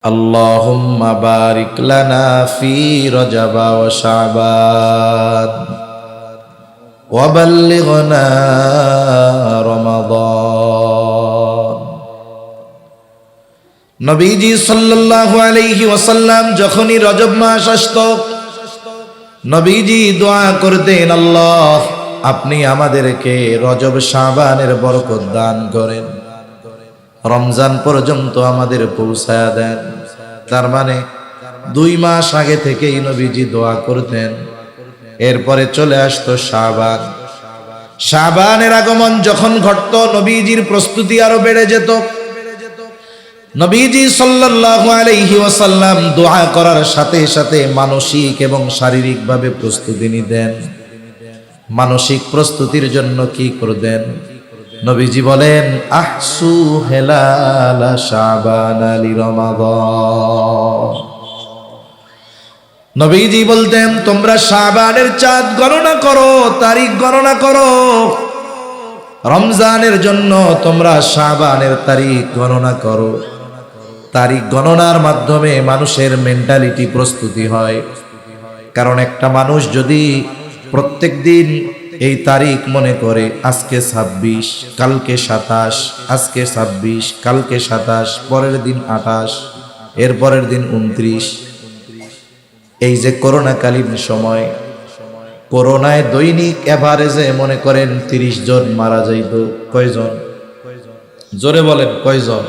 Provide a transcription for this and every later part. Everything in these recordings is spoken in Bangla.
اللهم بارك لنا في رجب وشعبان وبلغنا رمضان। নবীজি সাল্লাল্লাহু আলাইহি ওয়াসাল্লাম যখনই রজব মাস আসতো নবীজি দোয়া করতেন, আল্লাহ আপনি আমাদেরকে রজব শাবানের বরকত দান করেন, রমজান পর্যন্ত আমাদের পৌঁছায়া দেন। তার মানে 2 মাস আগে থেকেই নবীজি দোয়া করতেন। এরপরে চলে আসতো শাবান। শাবানের আগমন যখন ঘটত নবীজির প্রস্তুতি আরো বেড়ে যেত। নবীজি সাল্লাল্লাহু আলাইহি ওয়াসাল্লাম দোয়া করার সাথে সাথে মানসিক এবং শারীরিকভাবে প্রস্তুতি নিতেন। মানসিক প্রস্তুতির জন্য কি করতেন? নবীজি বলেন, আহসু হেলালা শাবান আলি রমাদান। নবীজি বলতেন, তোমরা শাবানের চাঁদ গণনা করো, তারিখ গণনা করো। রমজানের জন্য তোমরা শাবানের তারিখ গণনা করো। তারিখ গণনার মাধ্যমে মানুষের মেন্টালিটি প্রস্তুতি হয়। কারণ একটা মানুষ যদি প্রত্যেক দিন এই তারিখ মনে করে, আজকে 26, কালকে 27, আজকে 26, কালকে 27, পরের দিন 28, এর পরের দিন 29। এই যে করোনাকালীন সময়, করোনায় দৈনিক এভারেজে মনে করেন 30 জন মারা যাইত। কয়জন? জোরে বলেন, কয়জন?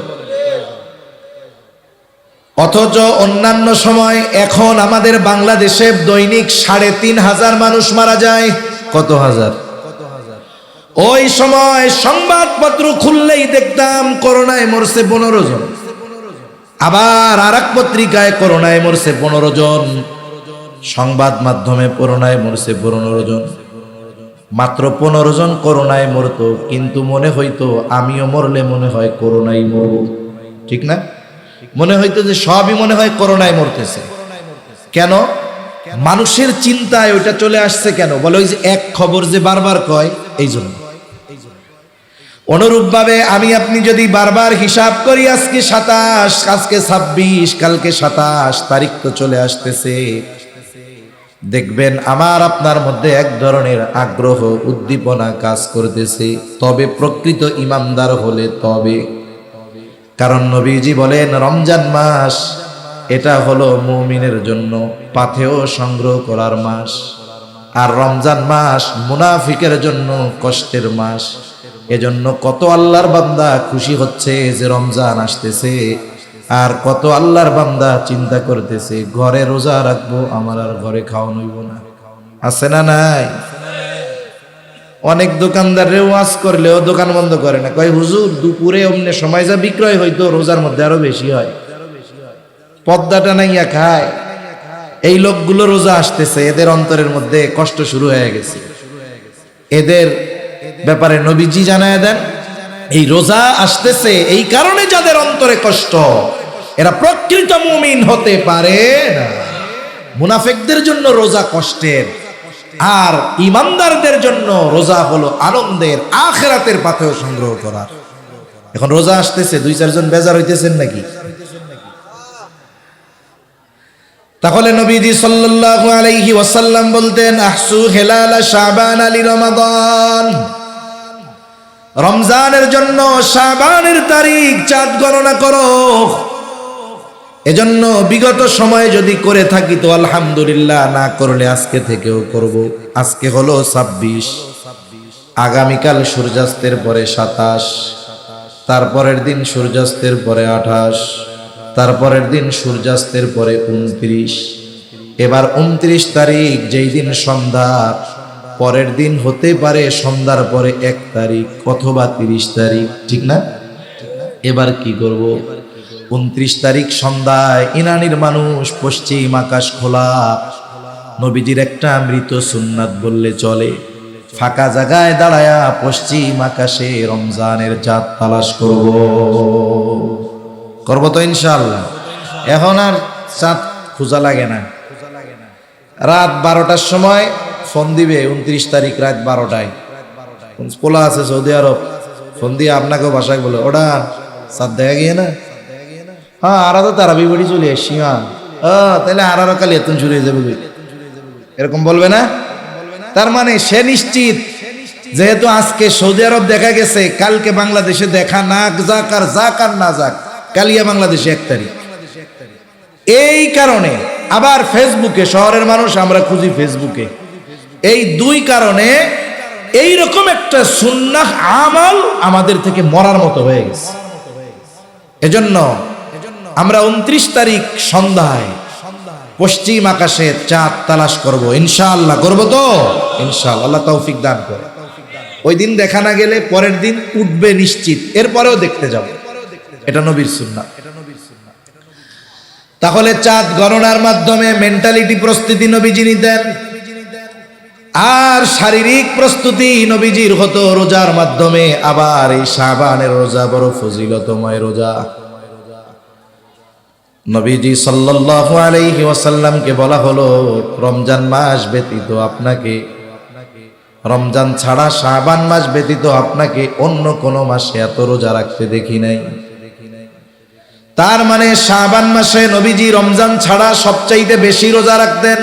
অথচ অন্যান্য সময় এখন আমাদের বাংলাদেশে দৈনিক 3,500 মানুষ মারা যায়। কত হাজার? ওই সময় সংবাদপত্র খুললেই দেখতাম করোনায় মরছে 15 জন। আবার আরেক পত্রিকায় করোনায় মরছে 15 জন। সংবাদ মাধ্যমে করোনায় মরছে 15 জন। মাত্র 15 জন করোনায় মরতো, কিন্তু মনে হইতো আমিও মরলে মনে হয় করোনায় মরব। ঠিক না? মনে হইতো যে সবই মনে হয় করোনায় মরতেছে। কেন? মানুষের চিন্তায় ওইটা চলে আসছে। কেন বলে? ওই যে এক খবর যে বারবার কয়, এই জন্য। অনুরূপ ভাবে আমি আপনি যদি বারবার হিসাব করি, আজকে 27, আজকে 26, কালকে 27, তারিখ তো চলে আসতেছে, দেখবেন আমার আপনার মধ্যে এক ধরনের আগ্রহ, উদ্দীপনা কাজ করতেছে। তবে প্রকৃত ইমানদার হলে তবে। কারণ নবীজি বলেন, রমজান মাস এটা হলো মুমিনের জন্য পাথেয় সংগ্রহ করার মাস, আর রমজান মাস মুনাফিকের জন্য কষ্টের মাস। এজন্য কত আল্লাহর বান্দা খুশি হচ্ছে যে রমজান আসতেছে, আর কত আল্লাহর বান্দা চিন্তা করতেছে ঘরে রোজা রাখবো, আমার আর ঘরে খাওয়া হইব না। আছে না নাই? অনেক দোকানদারের ওয়াজ করলেও দোকান বন্ধ করে না, কয় হুজুর দুপুরে অমনে সময় যা বিক্রয় হইতো রোজার মধ্যে আরো বেশি হয়, পদ্মাটা নাইয়া খায়। এই লোকগুলো রোজা আসতেছে, এদের অন্তরের মধ্যে কষ্ট শুরু হয়ে গেছে। এদের ব্যাপারে নবীজি জানায় দেন, এই রোজা আসতেছে এই কারণে যাদের অন্তরে কষ্ট, এরা প্রকৃত মুমিন হতে পারে না। মুনাফিকদের জন্য রোজা কষ্টের, আর ইমানদারদের জন্য রোজা হলো আনন্দের, আখিরাতের পাথেয় সংগ্রহ করার। এখন রোজা আসতেছে, 2-4 জন বেজার হইতেছেন নাকি? তাহলে নবীজি সাল্লাল্লাহু আলাইহি ওয়াসাল্লাম বলতেন, আহসু হেলালা শাবান আলি রমাদান। রমজানের জন্য শাবানের তারিখ চাঁদ গণনা করো। এজন্য বিগত সময়ে যদি করে থাকি তো আলহামদুলিল্লাহ, না করলে আজকে থেকেও করব। আজকে হলো 26, আগামীকাল সূর্যাস্তের পরে 27, তারপরের দিন সূর্যাস্তের পরে 28, তারপরের দিন সূর্যাস্তের পরে 29। এবার 29 তারিখ, যেই দিন সন্ধ্যার পরের দিন হতে পারে সন্ধ্যার পরে 1 তারিখ অথবা 30 তারিখ, ঠিক না? এবার কি করব? 29 তারিখ সন্ধ্যায় ইনানির মানুষ পশ্চিম আকাশ খোলা, নবীজির একটা মৃত সুন্নাত বললে চলে, ফাঁকা জায়গায় দাঁড়ায়া পশ্চিম আকাশে রমজানের চাঁদ তালাশ করব তো ইনশাআল্লাহ। এখন আর চাঁদ খোঁজা লাগে না। রাত 12টার সময় ফোন দিবে, 29 তারিখ রাত 12টায়। পোলা আছে সৌদি আরব, ফোন দিয়ে আপনাকেও বাসায় বলে, ওটা চাঁদ দেখা গিয়ে না, হ্যাঁ আরা তো তারাবি বাড়ি চলে আসছি, হ্যাঁ তাহলে আরো কালি এত শুরু হয়ে যাবে, এরকম বলবে না? তার মানে সে নিশ্চিত, যেহেতু আজকে সৌদি আরব দেখা গেছে, কালকে বাংলাদেশে দেখা না যাক আর যাক আর না যাক, কালিয়া বাংলাদেশে 1 তারিখ। এই কারণে আবার ফেসবুকে, শহরের মানুষ আমরা খুঁজি ফেসবুকে, এই 2 কারণে এইরকম একটা সুন্নাহ আমল আমাদের থেকে মরার মতো হয়ে গেছে। এজন্য আমরা 29 তারিখ সন্ধ্যায় পশ্চিম আকাশে চাঁদ তালাশ করব, ইনশাআল্লাহ। করব তো ইনশাআল্লাহ, আল্লাহ তৌফিক দান করে। ওই দিন দেখা না গেলে পরের দিন উঠবে নিশ্চিত, এরপরেও দেখতে যাব, এটা নবীর সুন্নাহ। তাহলে চাঁদ গণনার মাধ্যমে মেন্টালিটি প্রস্তুতি নবীজি নিতেন, আর শারীরিক প্রস্তুতি নবীজির হতো রোজার মাধ্যমে। আবার এই শাবানের রোজা বড় ফজিলতময় রোজা। নবীজি সাল্লাল্লাহু আলাইহি ওয়াসাল্লামকে বলা হলো, রমজান মাস ব্যতীত আপনাকে, রমজান ছাড়া শাবান মাস ব্যতীত আপনাকে অন্য কোন মাসে এত রোজা রাখতে দেখি নাই। তার মানে শাবান মাসে নবীজি রমজান ছাড়া সবচাইতে বেশি রোজা রাখতেন।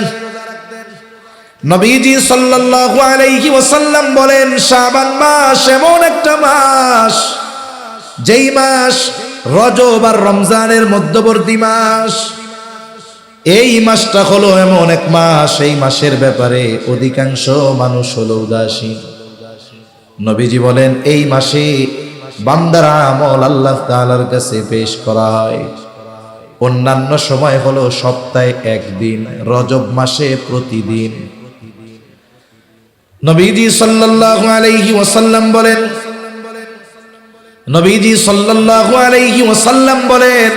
নবীজি সাল্লাল্লাহু আলাইহি ওয়াসাল্লাম বলেন, শাবান মাস এমন একটা মাস, যেই মাস রজব আর রমজানের মধ্যবর্তী মাস। এই মাসটা হলো এমন এক মাস, এই মাসের ব্যাপারে অধিকাংশ মানুষ হলো উদাসীন। নবীজি বলেন, এই মাসে বান্দার আমল আল্লাহ তাআলার কাছে পেশ করা হয়। অন্যান্য সময় হলো সপ্তাহে 1 দিন, রজব মাসে প্রতিদিন। নবীজি সাল্লাল্লাহু আলাইহি ওয়াসাল্লাম বলেন, নবীজি সাল্লাল্লাহু আলাইহি ওয়াসাল্লাম বলেন,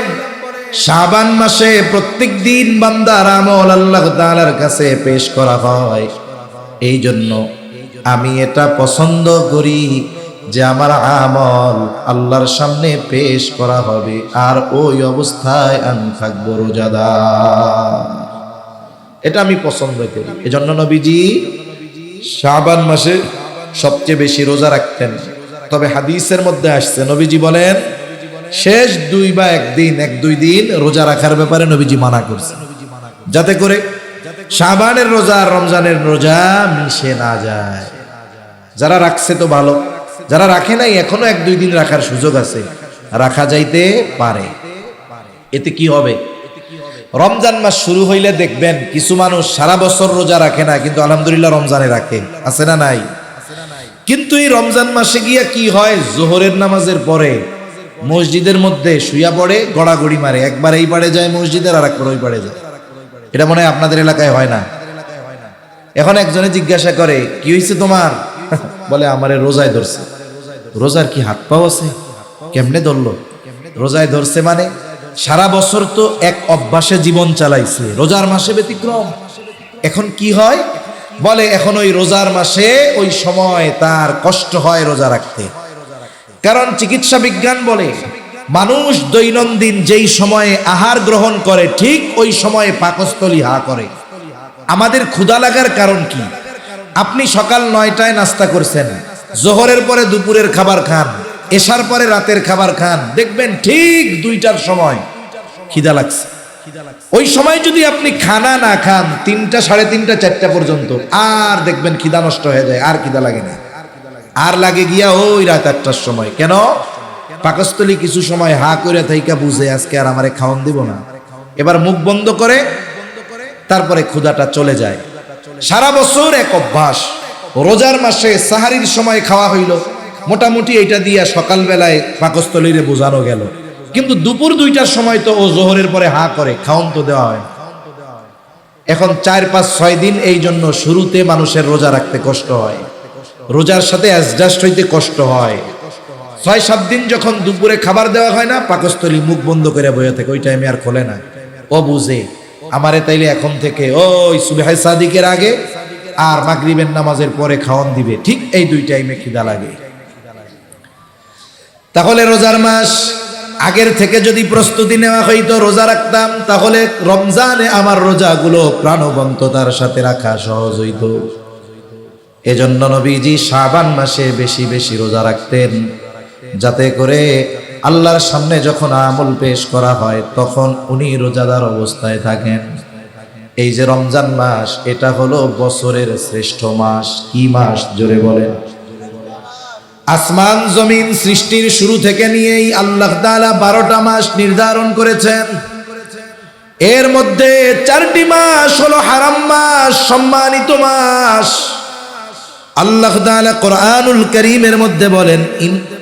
শাবান মাসে প্রত্যেক দিন বান্দার আমল আল্লাহ তাআলার কাছে পেশ করা হয়। এই জন্য আমি এটা পছন্দ করি যে আমার আমল আল্লাহর সামনে পেশ করা হবে, আর ওই অবস্থায় আমি থাকবো রোজাদার। এটা আমি পছন্দ করি। এজন্য নবীজি শাবান মাসে সবচেয়ে বেশি রোজা রাখতেন। তবে হাদিসের মধ্যে আসছে, নবীজি বলেন শেষ 2 বা 1-2 দিন রোজা রাখার ব্যাপারে নবীজি মানা করছে, যাতে করে শাবানের রোজা আর রমজানের রোজা মিশে না যায়। যারা রাখছে তো ভালো, যারা রাখে নাই এখনো 1-2 দিন রাখার সুযোগ আছে, রাখা যাইতে পারে। এতে কি হবে? রমজান মাস শুরু হইলে দেখবেন কিছু মানুষ সারা বছর রোজা রাখে না, কিন্তু আলহামদুলিল্লাহ রমজানে রাখে, আছে না নাই? কিন্তু এই রমজান মাসে গিয়া কি হয়, জোহরের নামাজের পরে মসজিদের মধ্যে শুইয়া পড়ে, গড়াগড়ি মারে, একবার এই পাড়ে যায় মসজিদের, আর একবার ওই পাড়ে যায়। এটা মনে হয় আপনাদের এলাকায় হয় না? এখন একজনে জিজ্ঞাসা করে, কি হয়েছে তোমার? বলে আমারে রোজায় ধরছে। রোজার কি হাত পাও আছে? কেমনে ধরলো? রোজায় ধরছে মানে সারা বছর তো এক অভ্যাসে জীবন চালাইছে, রোজার মাসে ব্যতিক্রম। এখন কি হয়, বলে এখন ওই রোজার মাসে ওই সময় তার কষ্ট হয় রোজা রাখতে। কারণ চিকিৎসা বিজ্ঞান বলে, মানুষ দৈনন্দিন যেই সময়ে আহার গ্রহণ করে ঠিক ওই সময়ে পাকস্থলী হা করে। আমাদের ক্ষুধা লাগার কারণ কি? আপনি সকাল 9টায় নাস্তা করছেন, জোহরের পরে দুপুরের খাবার খান, এশার পরে রাতের খাবার খান, দেখবেন ঠিক 2টার সময় খিদা লাগছে। ওই সময় যদি আপনি খানা না খান 3টা, 3:30, 4টা পর্যন্ত, আর দেখবেন খিদা নষ্ট হয়ে যায়, আর খিদা লাগে না, আর লাগে গিয়া ওই রাত 8টার সময়। কেন? পাকস্থলী কিছু সময় হা করে থাইকা বুঝে আজকে আর আমারে খাওয়ান দিব না, এবার মুখ বন্ধ করে তারপরে ক্ষুধাটা চলে যায়। সারা বছর এক অভ্যাস। রোজার মাসে সাহারির সময় খাওয়া হইল, মোটামুটি এইটা দিয়া সকালবেলায় পাকস্থলীরে বোঝানো গেল, কিন্তু দুপুর 2টার সময় তো ও জোহরের পরে হা করে, খাওন তো দেওয়া হয় না। এখন 4, 5, 6 দিন এই জন্য শুরুতে মানুষের রোজা রাখতে কষ্ট হয়, রোজার সাথে অ্যাডজাস্ট হইতে কষ্ট হয়। 6-7 দিন যখন দুপুরে খাবার দেওয়া হয় না, পাকস্থলী মুখ বন্ধ করে বসে থাকে, ওই টাইমে আর খোলে না। ও বুঝে আমারে তাইলে এখন থেকে ওই সুবহে সাদিকের আগে আর মাগরিবের নামাজের পরে খাওয়ান দিবে, ঠিক এই 2 টাইমে খিদা লাগে। তাহলে রোজার মাস আগের থেকে যদি প্রস্তুতি নেওয়া হইতো, রোজা রাখতাম, তাহলে রমজানে আমার রোজাগুলো প্রাণবন্ততার সাথে রাখা সহজ হইতো। এজন্য নবীজি শাবান মাসে বেশি বেশি রোজা রাখতেন, যাতে করে আল্লাহর সামনে যখন আমল পেশ করা হয় তখন উনি রোজাদার অবস্থায় থাকেন। এই যে রমজান মাস, এটা হলো বছরের শ্রেষ্ঠ মাস। কি মাস? জোরে বলেন। আসমান জমিন সৃষ্টির শুরু থেকে নিয়েই আল্লাহ তাআলা 12টা মাস নির্ধারণ করেছেন। এর মধ্যে 4টি মাস হলো হারাম মাস, সম্মানিত মাস। আল্লাহ তাআলা কোরআনুল কারীমের মধ্যে বলেন,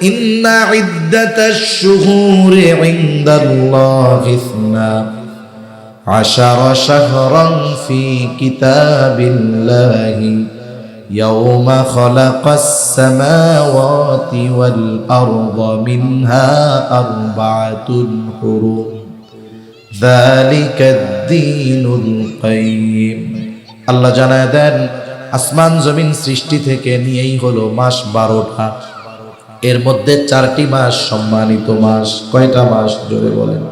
ইন্না ইদ্দাতাশ শুহুরি ইনদাল্লাহি 12 শাহরান ফি কিতাবিল্লাহি ইয়াওমা খালাকাস সামাওয়াতি ওয়াল আরদা মিনহা আরবাআতুন হুরুম যালিকাদ দীনুল কাইয়্যিম। আল্লাহ জানায় দেন, আসমান জমিন সৃষ্টি থেকে নিয়েই হলো মাস 12টা। এর মধ্যে 4টি মাস সম্মানিত মাস। কয়টা মাস? জোরে বলেন।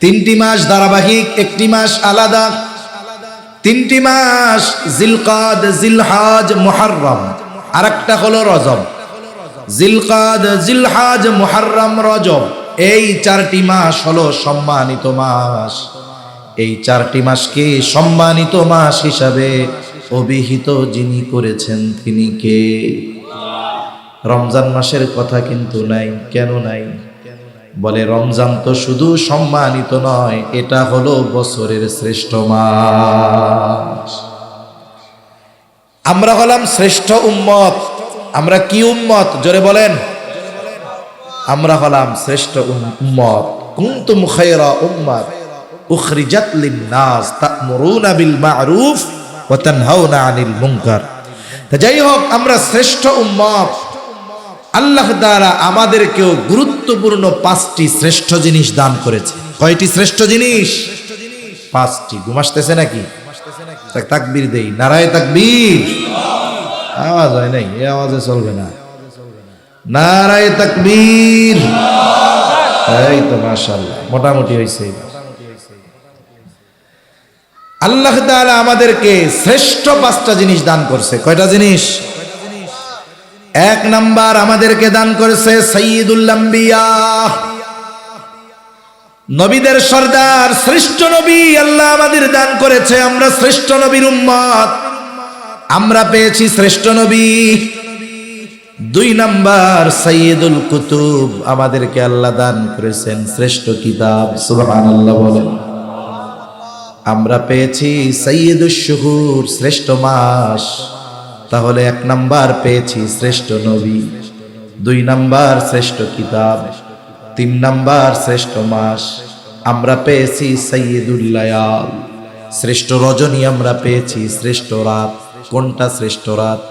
3টি মাস ধারাবাহিক, 1টি মাস আলাদা। 3টি মাস জিলকাদ, জিলহাজ, মুহররম, আরেকটা হলো রজব। জিলকাদ, জিলহাজ, মুহররম, রজব, এই 4টি মাস হলো সম্মানিত মাস। এই 4টি মাসকে সম্মানিত মাস হিসাবে অভিহিত যিনি করেছেন তিনি কে? রমজান মাসের কথা কিন্তু নাই। কেন নাই? বলে রমজান তো শুধু সম্মানিত নয়, এটা হলো বছরের শ্রেষ্ঠ মাস। আমরা হলাম শ্রেষ্ঠ উম্মত। আমরা কি উম্মত? জোরে বলেন। আমরা হলাম শ্রেষ্ঠ উম্মত। কুনতুম খায়রা উম্মাত উখরিজাত লিন-নাস তা'মুরুনা বিল মা'রুফ ওয়া তানহাউনা আনিল মুনকার। যাই হোক, আমরা শ্রেষ্ঠ উম্মত। আল্লাহ তাআলা আমাদেরকেও গুরুত্বপূর্ণ 5টি শ্রেষ্ঠ জিনিস দান করেছে। কয়টি শ্রেষ্ঠ জিনিস? 5টি। ঘুমাসতেছে নাকি? তাকবীর দেই, নারায়ে তাকবীর। আওয়াজ হয় নাই, এই আওয়াজে চলবে না। নারায়ে তাকবীর। এই তো মাশাআল্লাহ, মোটামুটি হইছে। আল্লাহ তাআলা আমাদেরকে শ্রেষ্ঠ 5টা জিনিস দান করছে। কয়টা জিনিস? 1 নাম্বার, আমাদেরকে দান করেছে সাইয়্যিদুল আম্বিয়া, নবীদের সর্দার, শ্রেষ্ঠ নবী আল্লাহ আমাদের দান করেছে। আমরা শ্রেষ্ঠ নবীর উম্মত, আমরা পেয়েছি শ্রেষ্ঠ নবী। 2 নাম্বার, সাইয়্যিদুল কুতুব, আমাদেরকে আল্লাহ দান করেছেন শ্রেষ্ঠ কিতাব। সুবহানাল্লাহ বলেন। আমরা পেয়েছি সাইয়্যিদুশ শুহুর, শ্রেষ্ঠ মাস। তাহলে 1 নাম্বার পেয়েছি শ্রেষ্ঠ নবী, 2 নাম্বার শ্রেষ্ঠ কিতাব, 3 নাম্বার শ্রেষ্ঠ মাস। আমরা পেয়েছি সাইয়্যিদুল লায়াল, শ্রেষ্ঠ রজনী। আমরা পেয়েছি শ্রেষ্ঠ রাত। কোনটা শ্রেষ্ঠ রাত?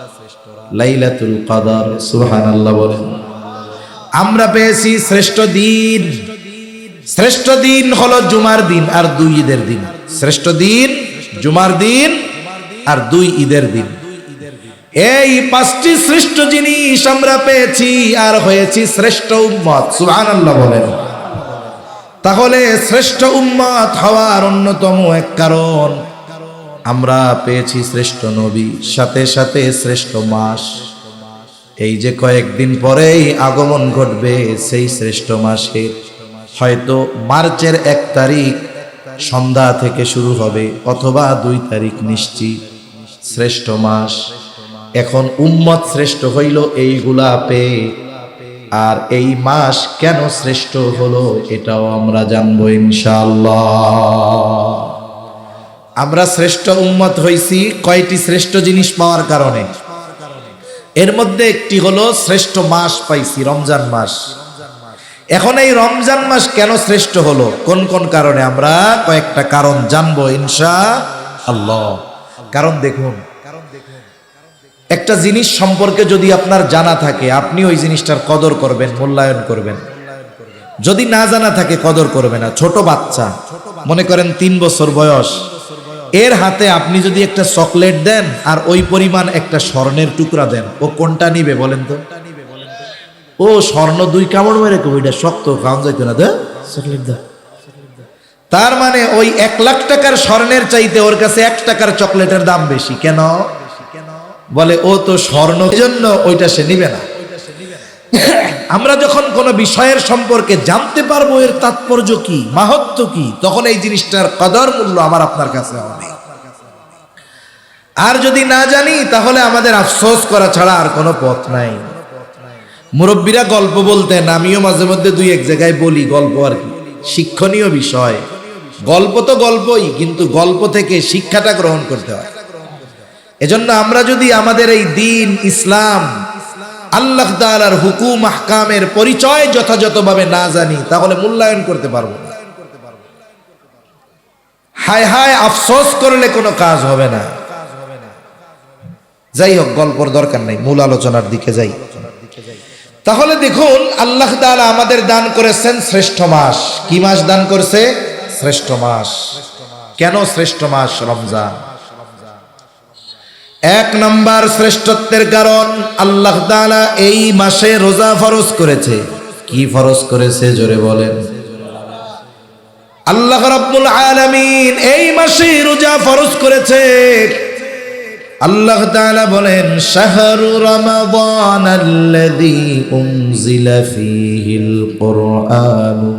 লাইলাতুল কদর। সুবহানাল্লাহ বলেন। আমরা পেয়েছি শ্রেষ্ঠ দিন। শ্রেষ্ঠ দিন হলো জুমার দিন আর 2 ঈদের দিন। শ্রেষ্ঠ দিন জুমার দিন আর 2 ঈদের দিন। এই 5টি শ্রেষ্ঠ জিনিস আমরা পেয়েছি আর হয়েছি শ্রেষ্ঠ উম্মত। সুবহানাল্লাহ বলেন। তাহলে শ্রেষ্ঠ উম্মত হওয়ার অন্যতম এক কারণ, আমরা পেয়েছি শ্রেষ্ঠ নবী, সাথে সাথে শ্রেষ্ঠ মাস। এই যে কয়েকদিন পরেই আগমন ঘটবে সেই শ্রেষ্ঠ মাসে, হয়তো মার্চের 1 তারিখ সন্ধ্যা থেকে শুরু হবে, অথবা 2 তারিখ নিশ্চিত শ্রেষ্ঠ মাস। এখন উম্মত শ্রেষ্ঠ হইল এইগুলা পেয়ে, আর এই মাস কেন শ্রেষ্ঠ হলো এটাও আমরা জানবো ইনশাআল্লাহ। আমরা শ্রেষ্ঠ উম্মত হইছি কয়টি শ্রেষ্ঠ জিনিস পাওয়ার কারণে। এর মধ্যে একটি হলো শ্রেষ্ঠ মাস পাইছি, রমজান মাস। এখন এই রমজান মাস কেন শ্রেষ্ঠ হলো, কোন কোন কারণে, আমরা কয়েকটা কারণ জানবো ইনশাআল্লাহ। কারণ দেখুন, একটা জিনিস সম্পর্কে যদি আপনার জানা থাকে, আপনি ওই জিনিসটার কদর করবেন, মূল্যায়ন করবেন। যদি না জানা থাকে, কদর করবে না। ছোট বাচ্চা, মনে করেন 3 বছর বয়স, এর হাতে আপনি যদি একটা চকলেট দেন আর ওই পরিমাণ একটা স্বর্ণের টুকরা দেন, ও কোনটা নিবে বলেন তো? ও স্বর্ণ 2 কামড় মেরে ওইটা শক্ত, খাওয়া যাইতো না, দে চকলেট দে। তার মানে ওই 1 লাখ টাকার স্বর্ণের চাইতে ওর কাছে 1 টাকার চকলেটের দাম বেশি। কেন? বলে ও তো স্বর্ণ, জন্য ওইটা সে নিবে না। আমরা যখন কোনো বিষয়ের সম্পর্কে জানতে পারবো এর তাৎপর্য কি, মাহাত্ম্য কি, তখন এই জিনিসটার কদর মূল্য আমার আপনার কাছে হবে। আর যদি না জানি তাহলে আমাদের আফসোস করা ছাড়া আর কোনো পথ নাই। মুরব্বীরা গল্প বলতেন, আমিও মাঝে মধ্যে দুই এক জায়গায় বলি গল্প, আর কি শিক্ষণীয় বিষয়। গল্প তো গল্পই, কিন্তু গল্প থেকে শিক্ষাটা গ্রহণ করতে হয়। এজন্য আমরা যদি আমাদের এই দ্বীন ইসলাম, আল্লাহ তাআলার হুকুম আহকামের পরিচয় যথাযথভাবে না জানি, তাহলে মূল্যায়ন করতে পারবো না। হায় হায় আফসোস করলে কোনো কাজ হবে না। যাই হোক, গল্পর দরকার নাই, মূল আলোচনার দিকে যাই। তাহলে দেখুন, আল্লাহ তাআলা আমাদের দান করেছেন শ্রেষ্ঠ মাস। কি মাস দান করেছে? শ্রেষ্ঠ মাস। কেন শ্রেষ্ঠ মাস রমজান? এক নাম্বার শ্রেষ্ঠত্বের কারণ, আল্লাহ তাআলা এই মাসে রোজা ফরজ করেছে। কি ফরজ করেছে জোরে বলেন? আল্লাহ রাব্বুল আলামিন এই মাসে রোজা ফরজ করেছে। আল্লাহ তাআলা বলেন, শাহরু রমাদানাল্লাযী উনজিলা ফীহিল কুরআনু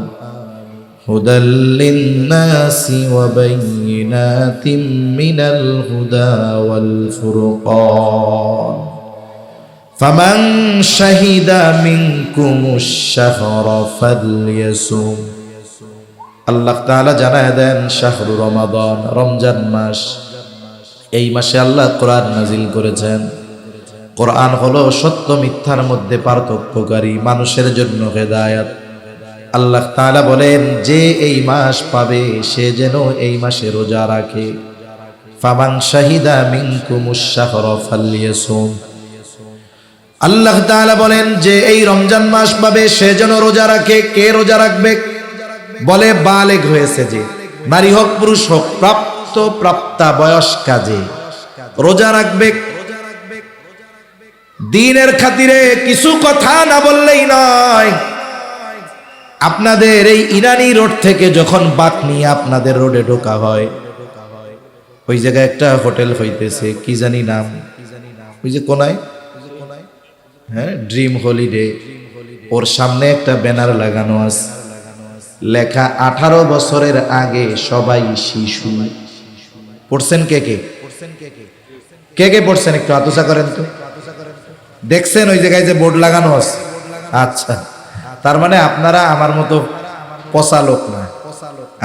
হুদাল লিন-নাসি ওয়া বায়্যিনাতিম মিনাল হুদা ওয়াল ফুরকান ফামান শাহিদা মিনকুমুশ শাহরা ফালইয়াসুম। আল্লাহ তাআলা জানায় দেন, শাহরু রমাদান, রমজান মাস, এই মাসে আল্লাহ কোরআন নাজিল করেছেন। কোরআন হলো সত্য মিথ্যার মধ্যে পার্থক্যকারী, মানুষের জন্য হেদায়েত। আল্লাহ তাআলা বলেন, যে এই মাস পাবে সে যেন এই মাসে রোজা রাখে। ফামান শাহিদা মিনকুমুশ শাহরা ফালইয়াসুম। আল্লাহ তাআলা বলেন, যে এই রমজান মাস পাবে সে যেন রোজা রাখে। কে রোজা রাখবে? বলে বালেগ হয়েছে যে, নারী হোক পুরুষ হোক, প্রাপ্তা বয়স্কা যে রোজা রাখবে। দ্বীনের খাতিরে কিছু কথা না বললেই নয়। আপনাদের এই ইরানি রোড থেকে যখন বাক নিয়ে আপনাদের রোডে ঢোকা হয়, ওই জায়গায় একটা হোটেল হইতেছে, কি জানি নাম, ওই যে কোনায়, হ্যাঁ, ড্রিম হলিডে। ওর সামনে একটা ব্যানার লাগানো আছে, লেখা 18 বছরের আগে সবাই শিশু। পড়ছেন কে কে? কে কে পড়ছেন? একটু আতসা করেন তো। দেখছেন ওই জায়গায় যে বোর্ড লাগানো আছে? আচ্ছা, তার মানে আপনারা আমার মতো পচা লোক না,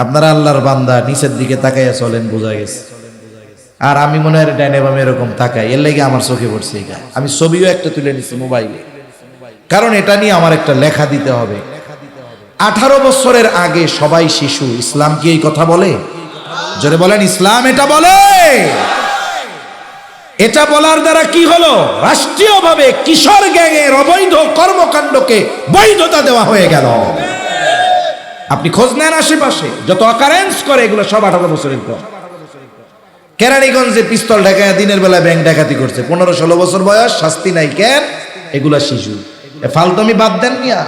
আপনারা আল্লাহর বান্দা, নিচের দিকে তাকাইয়া চলেন, বোঝা গেছে। আর আমি মনে হয় ডাইনে বামে এরকম তাকাই, এর লেগে আমার চোখে পড়ছে এটা। আমি ছবিও একটা তুলে নিচ্ছি মোবাইলে, কারণ এটা নিয়ে আমার একটা লেখা দিতে হবে। 18 বছরের আগে সবাই শিশু। ইসলাম কি এই কথা বলে? জোরে বলেন, ইসলাম এটা বলে? এটা বলার দ্বারা কি হলো? রাষ্ট্রীয়ভাবে কিশোর গ্যাংয়ের অবৈধ কর্মকাণ্ডকে বৈধতা দেওয়া হয়ে গেল। আপনি খোঁজ নেন আশেপাশে যত অকারেন্স করে, এগুলো সব 18 বছরের কম। কেরানীগঞ্জে পিস্তল ঢাকায় দিনের বেলা ব্যাংক ডাকাতি করছে, 15-16 বছর বয়স, শাস্তি নাই কেন? এগুলা শিশু। ফালতুমি বাদ দেন মিয়া।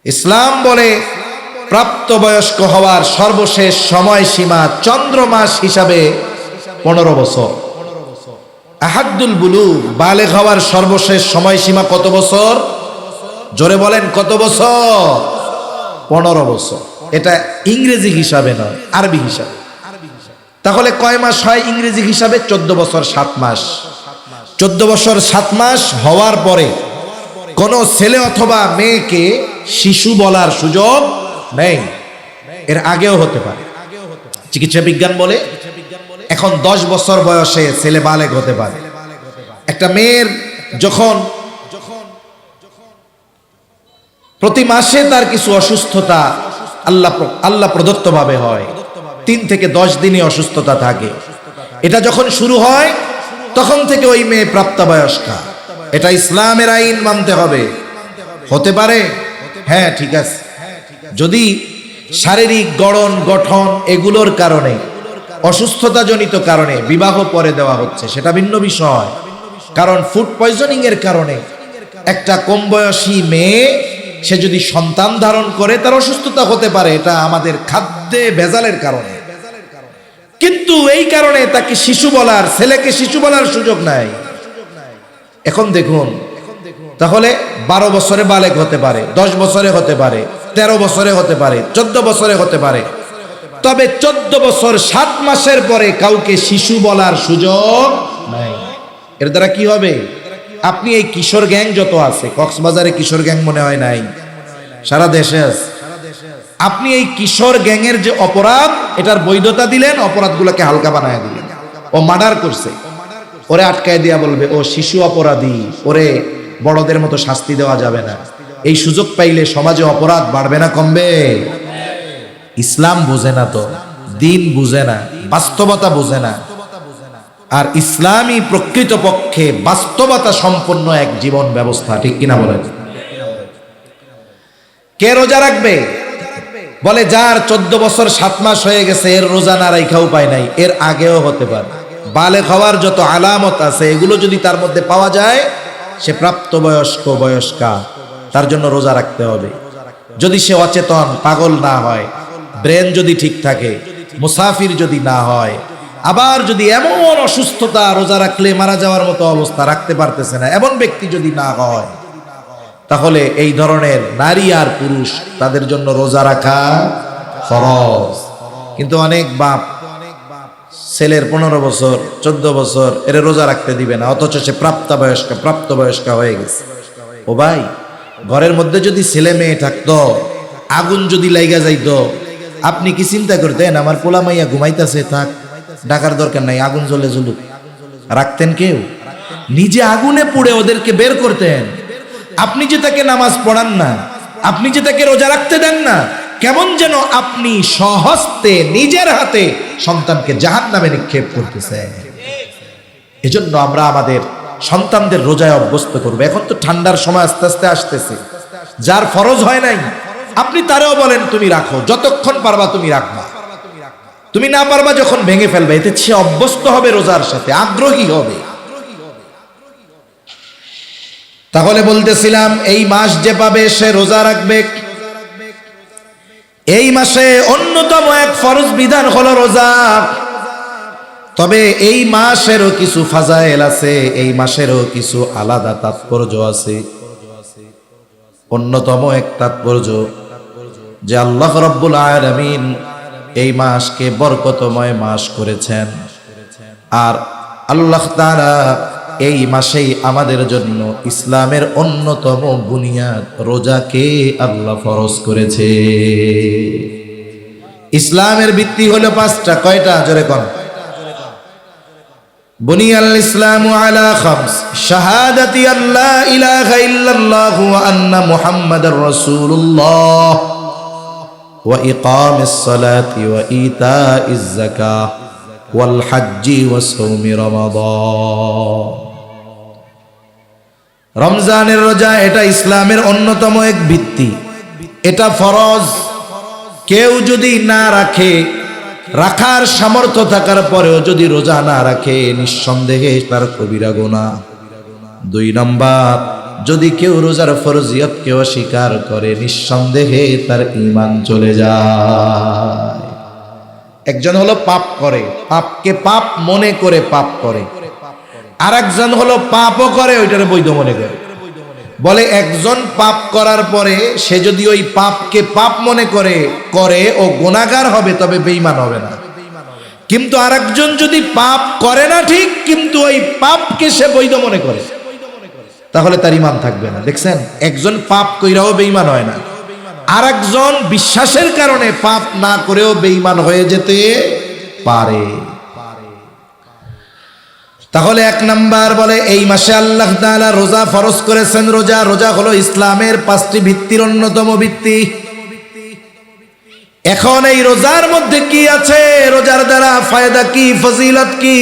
ইসলাম বলে প্রাপ্তবয়স্ক হওয়ার সর্বশেষ সময়সীমা চন্দ্রমাস হিসাবে 15 বছর। আহাদ্দুল বুলুগ, বালেগ হওয়ার সর্বশেষ সময়সীমা কত বছর? জোরে বলেন, কত বছর? 15 বছর। এটা ইংরেজি হিসাবে নয়, আরবি হিসাবে। তাহলে কয় মাস হয় ইংরেজি হিসাবে? 14 বছর 7 মাস। 14 বছর 7 মাস হওয়ার পরে কোন ছেলে অথবা মেয়েকে শিশু বলার সুযোগ নেই। এর আগেও হতে পারে। চিকিৎসা বিজ্ঞান বলে এখন 10 বছর বয়সে ছেলে বালেগ হতে পারে। একটা মেয়ের যখন প্রতি মাসে তার কিছু অসুস্থতা আল্লাহ প্রদত্ত ভাবে হয়, 3 থেকে 10 দিনে অসুস্থতা থাকে। এটা যখন শুরু হয় তখন থেকে ওই মেয়ে প্রাপ্তবয়স্কা। এটা ইসলামের আইন মানতে হবে। হতে পারে, হ্যাঁ ঠিক আছে, যদি শারীরিক গঠন এগুলোর কারণে, অসুস্থতাজনিত কারণে বিবাহ পরে দেওয়া হচ্ছে, সেটা ভিন্ন বিষয়। কারণ ফুড পয়জনিং এর কারণে একটা কম বয়সী মেয়ে সে যদি সন্তান ধারণ করে তার অসুস্থতা হতে পারে, এটা আমাদের খাদ্যে ভেজালের কারণে। কিন্তু এই কারণে তাকে শিশু বলার, ছেলেকে শিশু বলার সুযোগ নাই। এখন দেখুন, তাহলে 12 বছরে বালেগ হতে পারে, 10 বছরে হতে পারে, 13 বছরে হতে পারে, 14 বছরে হতে পারে। তবে 14 বছর 7 মাসের পরে কাউকে শিশু বলার সুযোগ নাই। এর দ্বারা কি হবে? আপনি এই কিশোর গ্যাং যত আছে, কক্সবাজারে কিশোর গ্যাং মনে হয় নাই, সারা দেশে আছে। আপনি এই কিশোর গ্যাংয়ের যে অপরাধ, এটার বৈধতা দিলেন, অপরাধগুলোকে হালকা বানায় দিলেন। ও মার্ডার করছে, ওরে আটকায় দিয়া বলবে ও শিশু অপরাধী, ওরে বড়দের মতো শাস্তি দেওয়া যাবে না। এই সুযোগ পাইলে সমাজে অপরাধ বাড়বে না কমবে? ইসলাম বুঝে না, তো দিন বুঝে না, বাস্তবতা বুঝে না। আর ইসলামই প্রকৃতপক্ষে বাস্তবতা সম্পন্ন এক জীবন ব্যবস্থা, ঠিক কিনা বলেন? কে রোজা রাখবে? বলে যার 14 বছর 7 মাস হয়ে গেছে, এর রোজা না রাখা উপায় নাই। এর আগেও হতে পারে। বালেগ হওয়ার যত আলামত আছে, এগুলো যদি তার মধ্যে পাওয়া যায়, সে প্রাপ্তবয়স্ক বয়স্কা, তার জন্য রোজা রাখতে হবে। যদি সে অচেতন, পাগল না হয়, ব্রেন যদি ঠিক থাকে, মুসাফির যদি না হয়, আবার যদি এমন অসুস্থতা, রোজা রাখলে মারা যাওয়ার মতো অবস্থা, রাখতে পারতেছে না, এমন ব্যক্তি যদি না হয়, তাহলে এই ধরনের নারী আর পুরুষ তাদের জন্য রোজা রাখা ফরজ। কিন্তু অনেক বাপ ছেলের 15 বছর 14 বছর এর রোজা রাখতে দিবে না, অথচ সে প্রাপ্তবয়স্কা হয়ে গেছে। ও ভাই, ঘরের মধ্যে যদি ছেলে মেয়ে থাকতো, আগুন যদি লাইগা যাইতো, আপনি কি চিন্তা করতেন আমার পোলা মাইয়া ঘুমাইতেছে, থাক, ডাকার দরকার নাই, আগুন জ্বলে জ্বলুক? রাখতেন কেউ? নিজে আগুনে পুড়ে ওদেরকে বের করতেন। আপনি যে তাকে নামাজ পড়ান না, আপনি যে তাকে রোজা রাখতে দেন না, কেমন যেন আপনি স্বহস্তে নিজের হাতে সন্তানকে জাহান্নামে নিক্ষেপ করতেছেন। এজন্য আমরা আমাদের সন্তানদের রোজায় অভ্যস্ত করবো। এখন তো ঠান্ডার সময় আস্তে আস্তে আসতেছে, যার ফরজ হয় নাই আপনি তারেও বলেন তুমি রাখো, যতক্ষণ পারবা তুমি রাখবা, তুমি না পারবা যখন ভেঙে ফেলবে। এতে সে অভ্যস্ত হবে, রোজার সাথে আগ্রহী হবে। তাহলে বলতেছিলাম, এই মাস যে পাবে সে রোজা রাখবে। এই মাসে অন্যতম এক ফরজ বিধান হলো রোজা। তবে এই মাসেরও কিছু ফাজাইল আছে, এই মাসেরও কিছু আলাদা তাৎপর্য আছে। অন্যতম এক তাৎপর্য যে আল্লাহ রাব্বুল আলামিন এই মাসকে বরকতময় মাস করেছেন। আর আল্লাহ তাআলা এই মাসেই আমাদের জন্য ইসলামের অন্যতম বুনিয়াদ রোজাকে আল্লাহ ফরজ করেছে। ইসলামের ভিত্তি হলো 5টা। কয়টা? জোরে কোন? বুনিয়াল ইসলামু আলা খামস, শাহাদাতি আল্লা ইলাহা ইল্লাল্লাহ ওয়া আন্না মুহাম্মাদার রাসূলুল্লাহ ওয়া ইকামিস সালাতি ওয়া ইতাইজ যাকাহ ওয়াল হজ্জি ওয়া সাওমি রমাদান। রমজানের রোজা এটা ইসলামের অন্যতম এক ভিত্তি, এটা ফরজ। কেউ যদি না রাখে, রাখার সামর্থ্য থাকার পরেও যদি রোজা না রাখে, নিঃসন্দেহে তার কবিরা গুনাহ। 2 নম্বর, যদি কেউ রোজার ফরজিয়তকে অস্বীকার করে, নিঃসন্দেহে তার ঈমান চলে যায়। একজন হলো পাপ করে, পাপকে পাপ মনে করে পাপ করে, আর একজন হলো পাপও করে, ওইটারে বৈধ মনে করে। বলে একজন পাপ করার পরে সে যদি ওই পাপকে পাপ মনে করে ও গুনাহগার হবে, তবে বেঈমান হবে না। কিন্তু আরেকজন যদি পাপ করে না ঠিক, কিন্তু ওই পাপকে সে বৈধ মনে করে, তাহলে তার ঈমান থাকবে না। দেখছেন, একজন পাপ কইরাও বেঈমান হয় না, আরেকজন বিশ্বাসের কারণে পাপ না করেও বেঈমান হয়ে যেতে পারে। তাহলে 1 নাম্বার বলে এই মাসে আল্লাহ তাআলা রোজা ফরজ করেছেন। রোজা হলো ইসলামের 5টি ভিত্তির অন্যতম ভিত্তি। এখন এই রোজার মধ্যে কি আছে, রোজার দ্বারা ফায়দা কি, ফজিলত কি?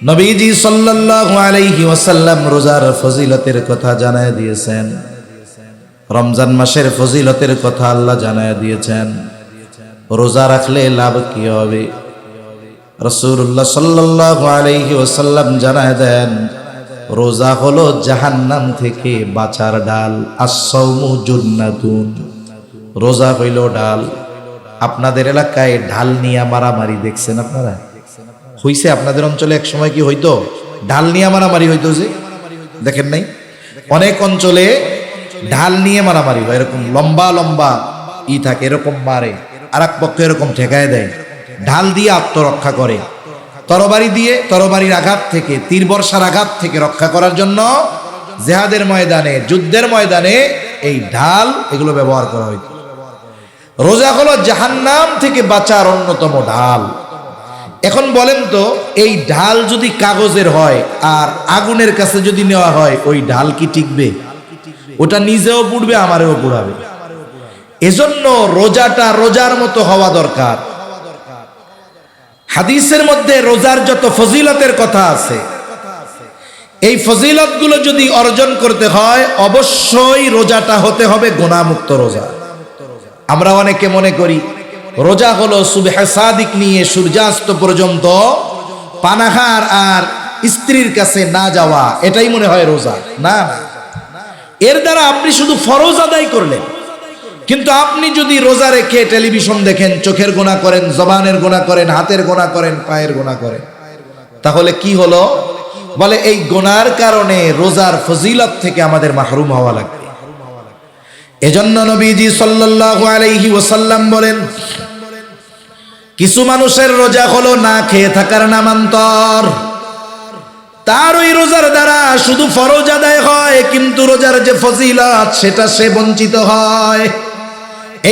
নবীজি সাল্লাল্লাহু আলাইহি ওয়াসাল্লাম রোজার ফজিলতের কথা জানায় দিয়েছেন। রমজান মাসের ফজিলতের কথা আল্লাহ জানায় দিয়েছেন। রোজা রাখলে লাভ কি হবে? রাসূলুল্লাহ সাল্লাল্লাহু আলাইহি ওয়াসাল্লাম জানায় দেন, রোজা হলো জাহান্নাম থেকে বাঁচার ডাল। আস-সাওমু জুন্নাতুন, রোজা হইল ডাল। আপনাদের এলাকায় ঢাল নিয়ে মারামারি দেখছেন আপনারা? হইছে আপনাদের অঞ্চলে এক সময় কি হইতো? ঢাল নিয়ে মারামারি হইতো, যে দেখেন নাই? অনেক অঞ্চলে ঢাল নিয়ে মারামারি হয়, এরকম লম্বা লম্বা থাকে, এরকম মারে, আর এক পক্ষ এরকম ঠেকায় দেয়, ঢাল দিয়ে আত্মরক্ষা করে, তরবারি দিয়ে তরবারির আঘাত থেকে, তীর বর্ষার আঘাত থেকে রক্ষা করার জন্য জিহাদের ময়দানে, যুদ্ধের ময়দানে এই ঢাল এগুলো ব্যবহার করা হইত। রোজা হলো জাহান্নাম থেকে বাঁচার অন্যতম ঢাল। এখন বলেন তো, এই ঢাল যদি কাগজের হয় আর আগুনের কাছে যদি নেওয়া হয়, ওই ঢাল কি টিকবে? ওটা নিজেও পুড়বে, আমারেও পুড়াবে। এজন্য রোজাটা রোজার মতো হওয়া দরকার। হাদিসের মধ্যে রোজার যত ফজিলতের কথা আছে, এই ফজিলতগুলো যদি অর্জন করতে হয়, অবশ্যই রোজাটা হতে হবে গুনাহমুক্ত রোজা। আমরা অনেকে মনে করি রোজা হলো সুবহে সাদিক নিয়ে সূর্যাস্ত পর্যন্ত পানাহার আর স্ত্রীর কাছে না যাওয়া, এটাই মনে হয় রোজা। না, এর দ্বারা আপনি শুধু ফরজ আদায় করলেন, কিন্তু আপনি যদি রোজা রেখে টেলিভিশন দেখেন, চোখের গুনাহ করেন, জবানের গুনাহ করেন, হাতের গুনাহ করেন, পায়ের গুনাহ করেন, তাহলে কি হলো? বলে এই গুনার কারণে রোজার ফজিলত থেকে আমাদের মাহরুম হওয়া লাগবে। এজন্য নবীজি সাল্লাল্লাহু আলাইহি ওয়াসাল্লাম বলেন, কিছু মানুষের রোজা হলো না খেয়ে থাকার নামান্তর। তার ওই রোজার দ্বারা শুধু ফরজ আদায় হয়, কিন্তু রোজার যে ফজিলত সেটা সে বঞ্চিত হয়।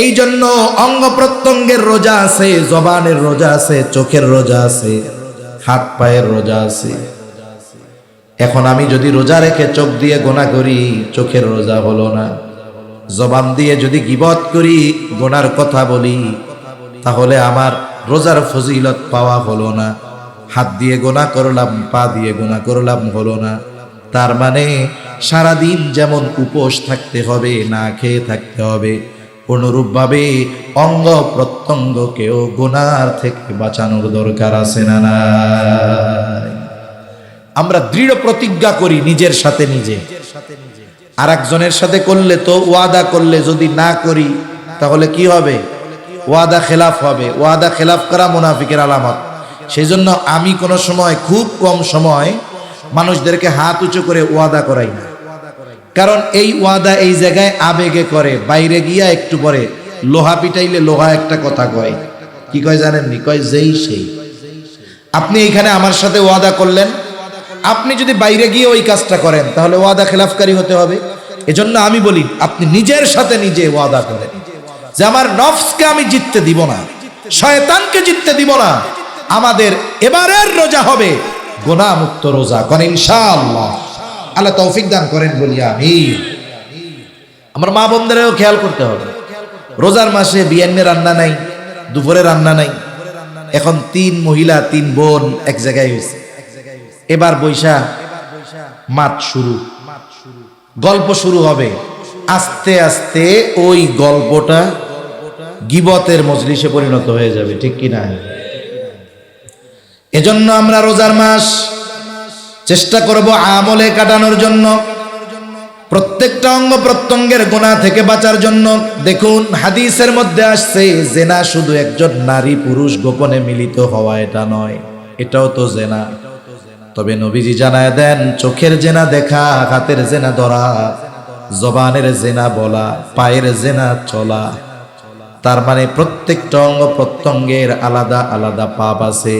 এই জন্য অঙ্গ প্রত্যঙ্গের রোজা আছে, জবানের রোজা আছে, চোখের রোজা আছে, হাত পায়ের রোজা আছে। এখন আমি যদি রোজা রেখে চোখ দিয়ে গোনা করি, চোখের রোজা হলো না। জবান দিয়ে যদি গীবত করি, গোনার কথা বলি, তাহলে আমার রোজার ফজিলত পাওয়া হলো না। হাত দিয়ে গোনা করলাম, পা দিয়ে গোনা করলাম, হলো না। তার মানে সারাদিন যেমন উপোস থাকতে হবে, না খেয়ে থাকতে হবে, অনুরূপভাবে অঙ্গ প্রত্যঙ্গকেও গুনার থেকে বাঁচানোর দরকার আছে না নাই? আমরা দৃঢ় প্রতিজ্ঞা করি নিজের সাথে নিজে, আর একজনের সাথে করলে তো ওয়াদা করলে যদি না করি তাহলে কি হবে? ওয়াদা খেলাফ হবে। ওয়াদা খেলাফ করা মুনাফিকের আলামত। সেই জন্য আমি কোনো সময়, খুব কম সময় মানুষদেরকে হাত উঁচু করে ওয়াদা করাই না, কারণ এই ওয়াদা এই জায়গায় আবেগে করে, বাইরে গিয়া একটু পরে লোহা পিটাইলে লোহা একটা কথা কয়। কি কয় জানেননি? কয় যেই সেই। আপনি এখানে আমার সাথে ওয়াদা করলেন, আপনি যদি বাইরে গিয়ে ওই কাজটা করেন তাহলে ওয়াদা খেলাফকারী হতে হবে। এজন্য আমি বলি, আপনি নিজের সাথে নিজে ওয়াদা করেন যে আমার নফসকে আমি জিততে দিব না, শয়তানকে জিততে দিব না। আমাদের এবারের রোজা হবে গুনাহমুক্ত রোজা। করেন ইনশাআল্লাহ। আল্লাহ তৌফিক দান করেন বলি আমিন। আমার মা বোনদেরও খেয়াল করতে হবে, রোজার মাসে বিয়ান্নে রান্না নাই, দুপুরে রান্না নাই। এখন 3 মহিলা 3 বোন এক জায়গায় হয়েছে, এবার বৈশা মাত শুরু, গল্প শুরু হবে। আস্তে আস্তে ওই গল্পটা গীবতের মজলিসে পরিণত হয়ে যাবে, ঠিক কি না? এজন্য আমরা রোজার মাস চেষ্টা করব আমলে কাটানোর জন্য, প্রত্যেকটা অঙ্গ প্রত্যঙ্গের গুনাহ থেকে বাঁচার জন্য। দেখুন হাদিসের মধ্যে আসছে, জেনা শুধু একজন নারী পুরুষ গোপনে মিলিত হওয়া এটা নয়, এটাও তো জেনা। তবে নবীজি জানায় দেন, চোখের জেনা দেখা, হাতের জেনা ধরা, জবানের জেনা বলা, পায়ের জেনা চলা। তার মানে প্রত্যেকটা অঙ্গ প্রত্যঙ্গের আলাদা আলাদা পাপ আছে।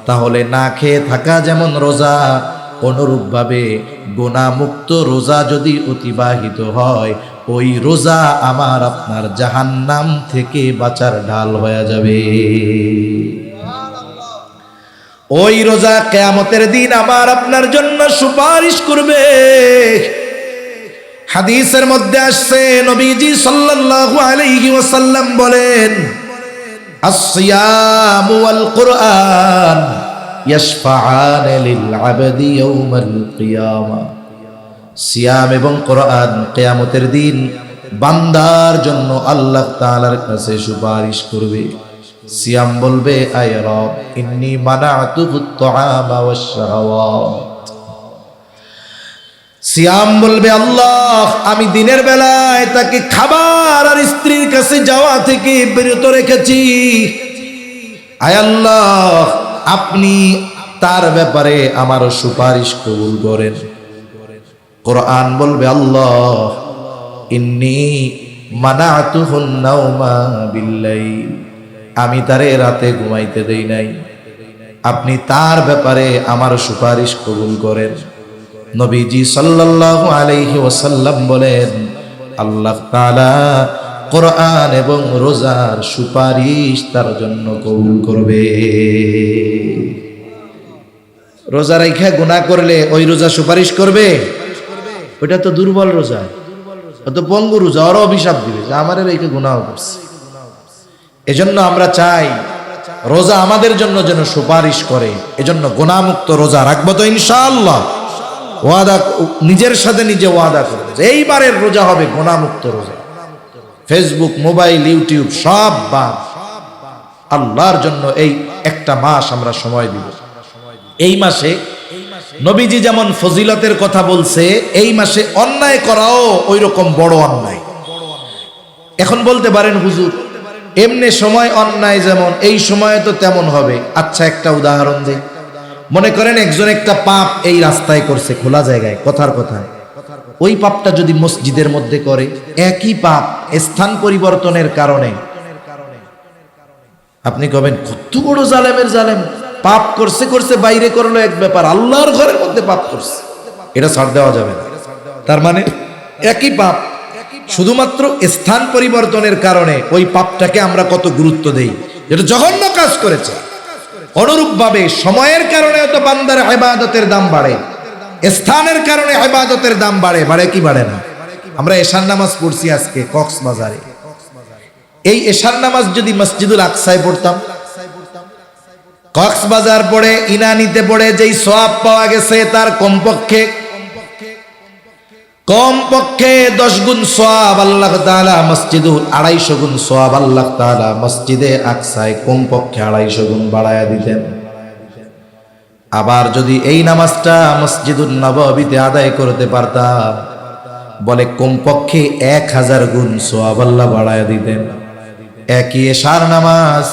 তাহলে না খেয়ে থাকা যেমন রোজা, অনুরূপভাবে গুনাহমুক্ত রোজা যদি অতিবাহিত হয়, ওই রোজা আমার আপনার জাহান্নাম থেকে বাঁচার ঢাল হয়ে যাবে। ওই রোজা কিয়ামতের দিন আমার আপনার জন্য সুপারিশ করবে। হাদিসের মধ্যে আসছে, নবীজি সাল্লাল্লাহু আলাইহি ওয়াসাল্লাম বলেন, as-siyamu wal Qur'an yashfa'an lil 'abdi yawmal qiyamah। সিয়াম এবং কোরআন কিয়ামতের দিন বান্দার জন্য আল্লাহ তাআলার কাছে সুপারিশ করবে। সিয়াম বলবে, আয় রব ইন্নী মানাতুহু আত-তাআমা ওয়াশ-শাহাওয়াত। সিয়াম বলবে, আল্লাহ আমি দিনের বেলায় তাকে খাবার আর স্ত্রীর কাছে যাওয়া থেকে বিরত রেখেছি। আয় আল্লাহ আপনি তার ব্যাপারে আমার সুপারিশ কবুল করেন। কোরআন বলবে আল্লাহ ইন্নী মানাতুহুন নাওমা বিল্লাইল, আমি তারে রাতে ঘুমাইতে দেই নাই, আপনি তার ব্যাপারে আমার সুপারিশ কবুল করেন। নবীজি সাল্লাল্লাহু আলাইহি ওয়াসাল্লাম বলেন আল্লাহ তাআলা কোরআন এবং রোজার সুপারিশ তার জন্য কবুল করবে। রোজা রাইখা গুনাহ করলে ওই রোজা সুপারিশ করবে? ওটা তো দুর্বল রোজা, অত পঙ্গু রোজা, ওরা অভিশাপ দিবে যে আমারে রেখে গুনাহ করছে। এজন্য আমরা চাই রোজা আমাদের জন্য যেন সুপারিশ করে। এজন্য গুনাহমুক্ত রোজা রাখবো তো ইনশাআল্লাহ। ওয়াদা, নিজের সাথে নিজে ওয়াদা করবে যে এইবারের রোজা হবে গুনাহমুক্ত রোজা। ফেসবুক, মোবাইল, ইউটিউব সব বাদ, আল্লাহর জন্য এই একটা মাস আমরা সময় দিব। এই মাসে নবীজি যেমন ফজিলতের কথা বলছে, এই মাসে অন্যায় করাও ওই রকম বড় অন্যায়। এখন বলতে পারেন হুজুর এমনি সময় অন্যায় যেমন, এই সময়ে তো তেমন হবে। আচ্ছা একটা উদাহরণ দেই। মনে করেন একজন একটা পাপ এই রাস্তায় করছে, খোলা জায়গায়, কথার কথা, ওই পাপটা যদি মসজিদের মধ্যে করে, একই পাপ স্থান পরিবর্তনের কারণে আপনি কবেন কত বড় জালেমের জালেম, পাপ করছে করছে বাইরে করলো এক ব্যাপার, আল্লাহর ঘরের মধ্যে পাপ করছে, এটা ছাড় দেওয়া যাবে না। তার মানে একই পাপ, শুধুমাত্র স্থান পরিবর্তনের কারণে ওই পাপটাকে আমরা কত গুরুত্ব দেই, যেটা জঘন্য কাজ করেছে। অনুরূপভাবে সময়ের কারণে তো বান্দার ইবাদতের দাম বাড়ে, স্থানের কারণে ইবাদতের দাম বাড়ে, বাড়ে কি বাড়ে না? আমরা এশার নামাজ পড়ছি আজকে কক্সবাজারে, এই এশার নামাজ যদি মসজিদুল আকসায় পড়তাম, কক্সবাজার পড়ে ইনানিতে পড়ে যেই সওয়াব পাওয়া গেছে তার কমপক্ষে 10 গুণ সওয়াব আল্লাহ তাআলা মসজিদুল 250 গুণ সওয়াব আল্লাহ তাআলা মসজিদে আকসায় কমপক্ষে 250 গুণ বাড়ায়া দিতেন। আবার যদি এই নামাজটা মসজিদুল নববীতে আদায় করতে পারতাম, বলে কমপক্ষে 1000 গুণ সওয়াব আল্লাহ বাড়ায়া দিতেন। একই এশার নামাজ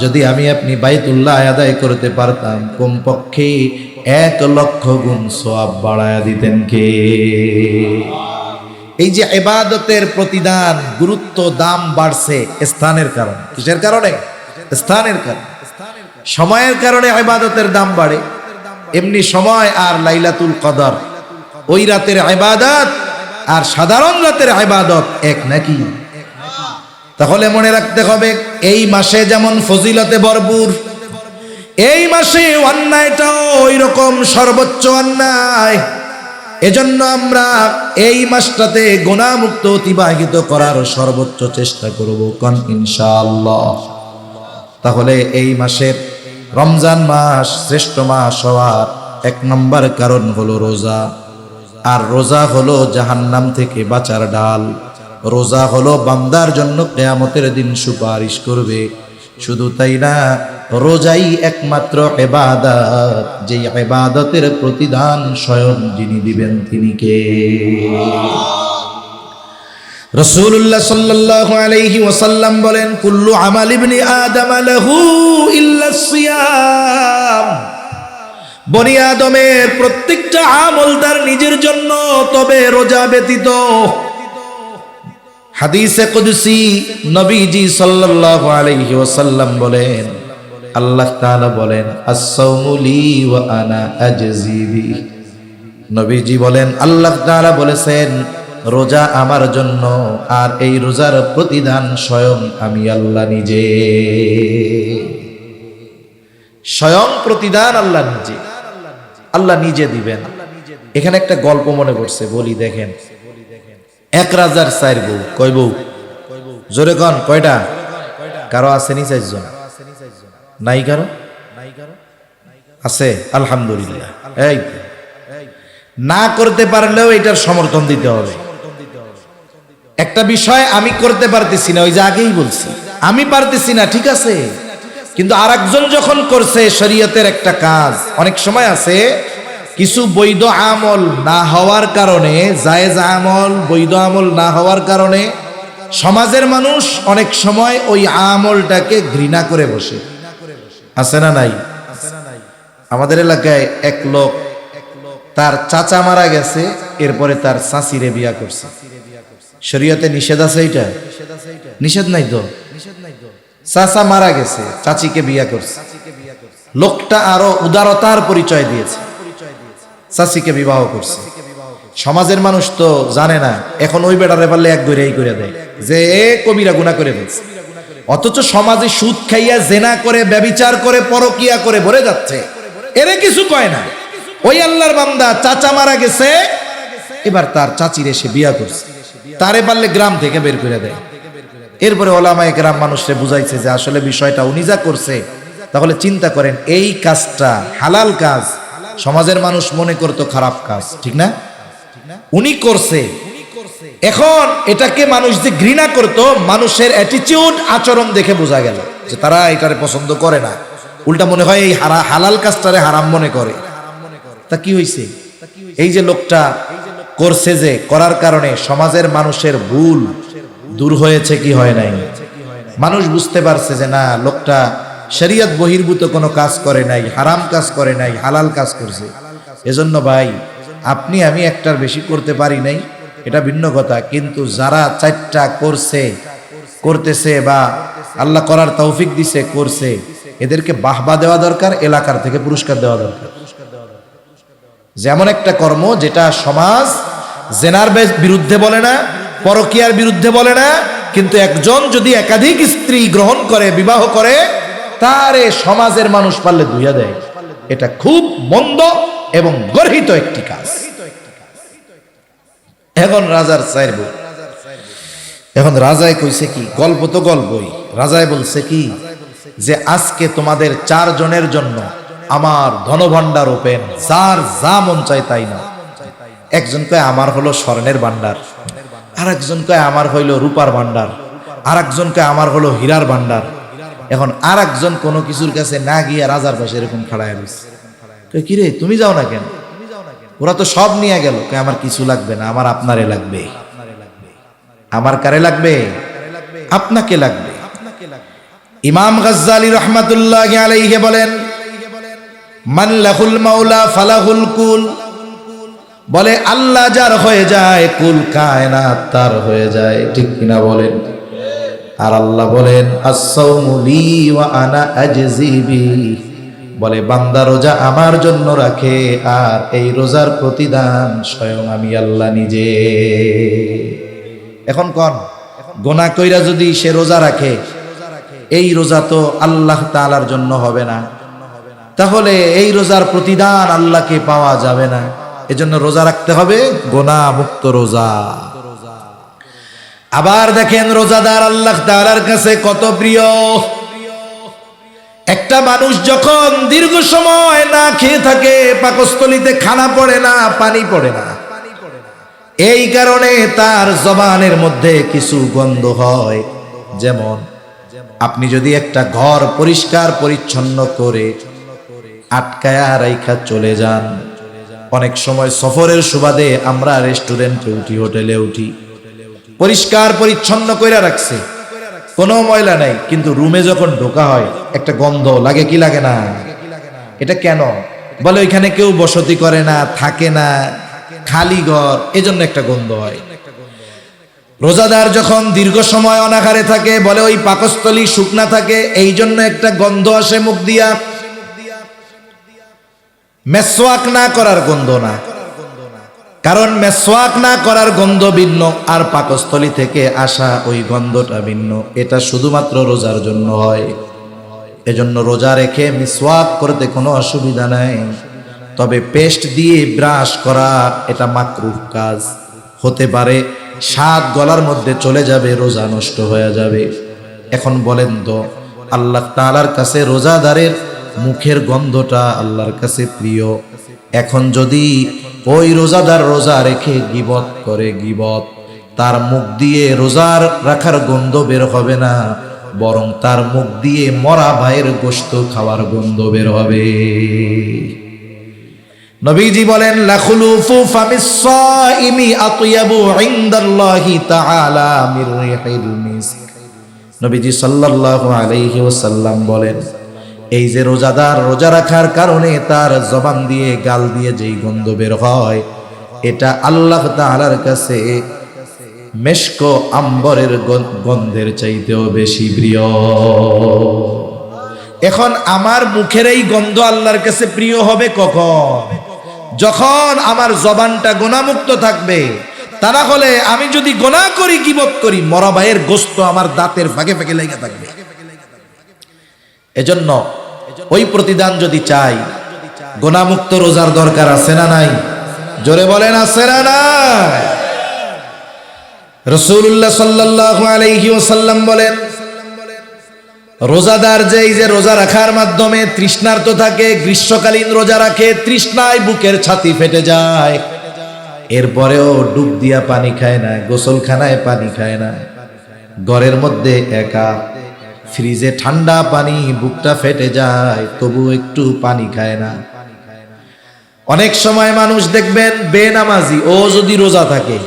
যদি আমি আপনি বাইতুল্লাহ আদায় করতে পারতাম, কমপক্ষে 1,00,000 গুণ সওয়াব বাড়ায়া দিতেন কে? এই যে ইবাদতের প্রতিদান, গুরুত্ব, দাম বাড়ছে স্থানের কারণে। কিসের কারণে? স্থানের কারণে। সময়ের কারণে ইবাদতের দাম বাড়ে। এমনি সময় আর লাইলাতুল কদর, ওই রাতের ইবাদত আর সাধারণ রাতের ইবাদত এক নাকি? তাহলে মনে রাখতে হবে এই মাসে যেমন ফজিলতে ভরপুর, এই মাসে অন্যায়টাও ওই রকম সর্বোচ্চ অন্যায়। এজন্য আমরা এই মাসটাতে গুনাহমুক্ত অতিবাহিত করার সর্বোচ্চ চেষ্টা করব কোন ইনশাআল্লাহ। তাহলে এই মাসের রমজান মাস শ্রেষ্ঠ মাস হওয়ার 1 নম্বর কারণ হলো রোজা। আর রোজা হলো জাহান্নাম থেকে বাঁচার ডাল। রোজা হলো বান্দার জন্য কিয়ামতের দিন সুপারিশ করবে। শুধু তাই না, রোজাই একমাত্র ইবাদত, যেই ইবাদতের প্রতিদান স্বয়ং যিনি দিবেন তিনি কে? রাসূলুল্লাহ সাল্লাল্লাহু আলাইহি ওয়াসাল্লাম বলেন কুল্লু আমাল ইবনি আদম লাহু ইল্লা সিয়াম, বনি আদমের প্রত্যেকটা আমল তার নিজের জন্য, তবে রোজা ব্যতীত। হাদিসে কুদসি নবীজি সাল্লাল্লাহু আলাইহি ওয়াসাল্লাম বলেন, আল্লাহ তাআলা বলেন আস-সাওমু লি ওয়া আনা আজজি বি। নবীজি বলেন আল্লাহ তাআলা বলেছেন রোজা আমার জন্য, আর এই রোজার প্রতিদান স্বয়ং আমি আল্লাহ নিজে। স্বয়ং প্রতিদান আল্লাহ নিজে, আল্লাহ নিজে দিবেন। এখানে একটা গল্প মনে পড়ছে, বলি দেখেন। এক রাজার 4 বউ। কয় বউ? জোরে কন, কয়টা? কারো আসেনি 4 জন? নাই কারো? আছে? আলহামদুলিল্লাহ। এই না করতে পারলেও এটার সমর্থন দিতে হবে। একটা বিষয় আমি করতে পারতেছি না, ওই যে আগেই বলছি আমি পারতেছি না, ঠিক আছে, কিন্তু আরেকজন যখন করছে শরীয়তের একটা কাজ, অনেক সময় আছে কিছু বৈধ আমল না হওয়ার কারণে, জায়েজ আমল বৈধ আমল না হওয়ার কারণে সমাজের মানুষ অনেক সময় ওই আমলটাকে ঘৃণা করে বসে। আছে না নাই? আমাদের এলাকায় এক লোক, তার চাচা মারা গেছে, এরপরে তার চাচিরে বিয়া করছে। শরীয়তে নিষেধ আছে এটা? নিষেধ নাই তো। চাচা মারা গেছে, চাচিকে বিয়া করছে। লোকটা আরো উদারতার পরিচয় দিয়েছে, চাচিকে বিবাহ করছে। সমাজের মানুষ তো জানে না, এখন ওই বেটারে পারলে এক গইরাই করে দেয় যে এ কবিরা গুনাহ করে ফেলছে। অথচ সমাজে সুদ খাইয়া জেনা করে, ব্যভিচার করে, পরকিয়া করে ভরে যাচ্ছে, এরে কিছু কয় না। ওই আল্লাহর বান্দা চাচা মারা গেছে, এবার তার চাচির এসে বিয়া করছে, তারে পারলে গ্রাম থেকে বের করে দেয়। এরপরে ওলামায়ে কেরাম মানুষকে বুঝাইছে যে আসলে বিষয়টা উনি যা করছে, তাহলে চিন্তা করেন এই কাজটা হালাল কাজ, সমাজের মানুষ মনে করতো খারাপ কাজ, ঠিক না? উনি করছে। এখন এটাকে মানুষ যে ঘৃণা করতো, মানুষের অ্যাটিটিউড, আচরণ দেখে বোঝা গেল যে তারা এটারে পছন্দ করে না, উল্টা মনে হয় এই হালাল কাজটারে হারাম মনে করে। তা কি হইছে? এই যে লোকটা করছে, যে করার কারণে সমাজের মানুষের ভুল দূর হয়েছে কি হয় নাই? মানুষ বুঝতে পারছে যে না, লোকটা শরীয়ত বহির্ভূত কোনো কাজ করে নাই, হারাম কাজ করে নাই, হালাল কাজ করছে। এজন্য ভাই, আপনি আমি একটার বেশি করতে পারি নাই, এটা ভিন্ন কথা, কিন্তু যারা চারটা করছে, করতেছে, বা আল্লাহ করার তৌফিক দিছে, করছে, এদেরকে বাহবা দেওয়া দরকার, এলাকার থেকে পুরস্কার দেওয়া দরকার। যেমন একটা কর্ম যেটা সমাজ জেনার বিরুদ্ধে বলে না, পরকিয়ার বিরুদ্ধে বলে না, কিন্তু একজন যদি একাধিক স্ত্রী গ্রহণ করে, বিবাহ করে, তারে সমাজের মানুষ পারলে ধুইয়া দেয়, এটা খুব মন্দ এবং গর্হিত একটি কাজ। এখন রাজার চাইর বই, এখন রাজায় কইছে কি, গল্প তো গল্পই, রাজায় বলছে কি যে আজকে তোমাদের 4 জনের জন্য আমার ধনভাণ্ডার ওপেন, যার যা মন চায় তাই না। একজন কয় আমার হলো স্বর্ণের ভাণ্ডার, আর একজন কয় আমার হইলো রূপার ভাণ্ডার, আর একজন কয় আমার হলো হীরার ভাণ্ডার। এখন আর একজন কোনো কিছুর কাছে না গিয়ে রাজার পাশে এরকম খাড়ায় রয়েছে, কয় কিরে তুমি যাও না কেন? ওরা তো সব নিয়ে গেল। কয় আমার কিছু লাগবে না, আমার আপনারে লাগবে। আমার কারে লাগবে? আপনাকে লাগবে। ইমাম গাজ্জালী রাহমাতুল্লাহি আলাইহি বলেন, মান লাহুল মাওলা ফালাহুল কুল, বলে আল্লাহ যার হয়ে যায়, কুল কায়নাত তার হয়ে যায়, ঠিক কিনা বলেন? আর আল্লাহ বলেন আস-সাওমু লি ওয়া আনা আজজি বি, বলে বান্দা রোজা আমার জন্য রাখে, আর এই রোজার প্রতিদান স্বয়ং আমি আল্লাহ নিজে। এখন কোন গোনা কইরা যদি সে রোজা রাখে, এই রোজা তো আল্লাহ তাআলার জন্য হবে না, তাহলে এই রোজার প্রতিদান আল্লাহকে পাওয়া যাবে না। এজন্য রোজা রাখতে হবে, গোনা মুক্ত রোজা। আবার দেখেন রোজাদার আল্লাহ তাআলার কাছে কত প্রিয়। একটা মানুষ যখন দীর্ঘ সময় না খেয়ে থাকে, পাকস্থলীতে খানা পড়ে না, পানি পড়ে না, এই কারণে তার জবানের মধ্যে কিছু গন্ধ হয়। যেমন আপনি যদি একটা ঘর পরিষ্কার পরিচ্ছন্ন করে আটকায়া রাইখা চলে যান, অনেক সময় সফরের সুবাদে আমরা রেস্টুরেন্টে উঠি, হোটেলে উঠি, পরিষ্কার পরিচ্ছন্ন কইরা রাখছে, কোনো ময়লা নাই, কিন্তু রুমে যখন ঢোকা হয় একটা গন্ধ লাগে, কি লাগে না? এটা কেন? বলে ওইখানে কেউ বসতি করে না, থাকে না, খালি ঘর, এজন্য একটা গন্ধ হয়। রোজাদার যখন দীর্ঘ সময় অনাহারে থাকে, বলে ওই পাকস্থলী শুকনা থাকে, এই জন্য একটা গন্ধ আসে মুখ দিয়া। মেসওয়াক না করার গন্ধ না, কারণ মেসওয়াক না করার গন্ধ ভিন্ন, আর পাকস্থলী থেকে আসা ওই গন্ধটা ভিন্ন। এটা শুধুমাত্র রোজার জন্য হয়। এজন্য রোজা রেখে মিসওয়াক করতে কোনো অসুবিধা নাই, তবে পেস্ট দিয়ে ব্রাশ করা এটা মাকরুহ কাজ হতে পারে, স্বাদ গলার মধ্যে চলে যাবে, রোজা নষ্ট হয়ে যাবে। এখন বলেন তো, আল্লাহ তাআলার কাছে রোজাদারের মুখের গন্ধটা আল্লাহর কাছে প্রিয়। এখন যদি ওই রোজাদার রোজা রেখে গীবত করে, গীবত, তার মুখ দিয়ে রোজার রাখার গন্ধ বের হবে না, বরং তার মুখ দিয়ে মরা ভাইয়ের গোশত খাওয়ার গন্ধ বের হবে। নবীজি বলেন লাখুলুফু ফামিস সাইমি আতয়াবু ইনদাল্লাহি তাআলা মির রিহিল মিস্ক। নবীজি সাল্লাল্লাহু আলাইহি ওয়াসাল্লাম বলেন, এই যে রোজাদার রোজা রাখার কারণে তার জবান দিয়ে, গাল দিয়ে যেই গন্ধ বের হয়, এটা আল্লাহ তাআলার কাছে মেশক আম্বরের গন্ধের চাইতেও বেশি প্রিয়। এখন আমার মুখের এই গন্ধ আল্লাহর কাছে প্রিয় হবে কখন? যখন আমার জবানটা গুনাহমুক্ত থাকবে। তা না হলে আমি যদি গুনাহ করি, গীবত করি, মরা ভাইয়ের গোশত আমার দাঁতের ফাঁকে ফাঁকে লেগে থাকবে। এজন্য ওই প্রতিদান যদি চাই, গুনাহমুক্ত রোজার দরকার আছে না নাই? জোরে বলেন আছে না নাই? রাসূলুল্লাহ সাল্লাল্লাহু আলাইহি ওয়াসাল্লাম বলেন, রোজাদার যে রোজা রাখার মাধ্যমে তৃষ্ণার্ত থাকে, গ্রীষ্মকালীন রোজা রাখে, তৃষ্ণায় বুকের ছাতি ফেটে যায়, এরপরেও ডুব দিয়া পানি খায় না, গোসলখানায় পানি খায় না, ঘরের মধ্যে একা, ফ্রিজে ঠান্ডা পানি, বুকটা ফেটে যায়, তবু একটু পানি খায় না। অনেক সময় মানুষ দেখবেন বেনামাজি, ও যদি রোজা থাকে,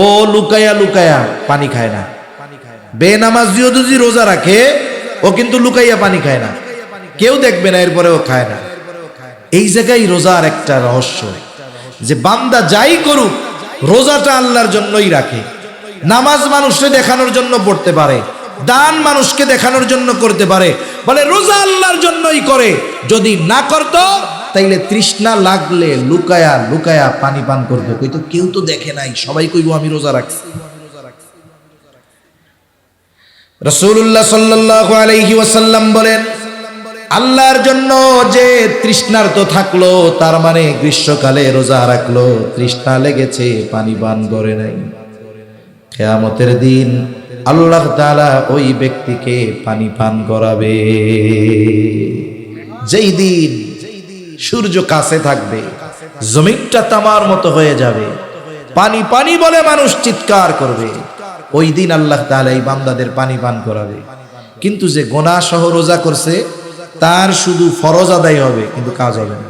ও লুকায়া লুকায়া পানি খায় না। বেনামাজিও যদি রোজা রাখে, ও কিন্তু লুকাইয়া পানি খায় না, কেউ দেখবে না, এরপরেও খায় না। এই জায়গায় রোজার একটা রহস্য, যে বান্দা যাই করুক রোজাটা আল্লাহর জন্যই রাখে। নামাজ মানুষকে দেখানোর জন্য পড়তে পারে, দান মানুষকে দেখানোর জন্য করতে পারে, বলে রোজা আল্লাহর জন্যই করে। যদি না করত তাইলে তৃষ্ণা লাগলে লুকায়া লুকায়া পানি পান করবে, কইতো কেউ তো দেখে নাই, সবাই কইবো আমি রোজা রাখছি। রাসূলুল্লাহ সাল্লাল্লাহু আলাইহি ওয়াসাল্লাম বলেন, আল্লাহর জন্য যে তৃষ্ণার্ত থাকলো, তার মানে গ্রীষ্মকালে রোজা রাখলো, তৃষ্ণা লেগেছে, পানি পান করে নাই, কিয়ামতের দিন আল্লাহ তাআলা ওই ব্যক্তিকে পানি পান করাবে। যেই দিন সূর্য কাছে থাকবে, জমিনটা তামার মতো হয়ে যাবে, পানি পানি বলে মানুষ চিৎকার করবে, ওই দিন আল্লাহ তাআলা এই বান্দাদের পানি পান করাবে। কিন্তু যে গুনাহ সহ রোজা করছে, তার শুধু ফরজ আদায় হবে, কিন্তু কাজ হবে না।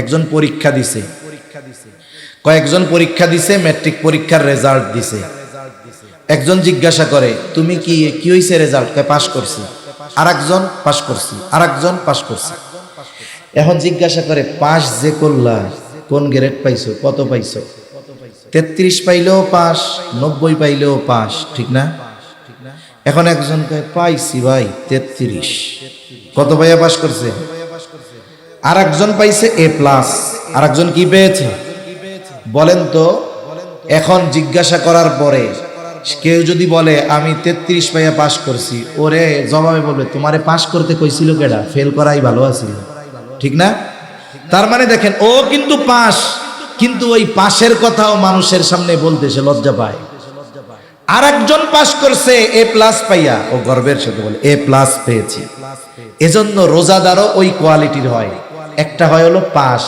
একজন পরীক্ষা দিছে, কয়েকজন পরীক্ষা দিছে, ম্যাট্রিক পরীক্ষার রেজাল্ট দিছে। একজন জিজ্ঞাসা করে, তুমি কি হইছে রেজাল্ট? কয় পাস করছি। আরেকজন পাস করছি, আরেকজন পাস করছি। এখন জিজ্ঞাসা করে, পাস যে করলা, কোন গ্রেড পাইছো, কত পাইছো? 33 পাইলেও পাস, 90 পাইলেও পাস, ঠিক না? এখন একজন কয়, পাইছি ভাই 33। কত পাইয়া পাস করছে? আর একজন পাইছে A+। আর একজন কি পেয়েছে বলেন তো? এখন জিজ্ঞাসা করার পরে কেউ যদি বলে আমি 33 পাইয়া পাস করছি, ওরে জবাবে বলবে, তোমারে পাস করতে কইছিল কেডা? ফেল করাই ভালো আছিল, ঠিক না? তার মানে দেখেন, ও কিন্তু পাস, কিন্তু ওই পাশের কথাও মানুষের সামনে বলতে সে লজ্জা পায়। আর একজন পাস করছে A+ পাইয়া, ও গর্বের সাথে বলে A+ পেয়েছি। এজন্য রোজাদারও ওই কোয়ালিটির হয়। একটা হয় হলো পাস,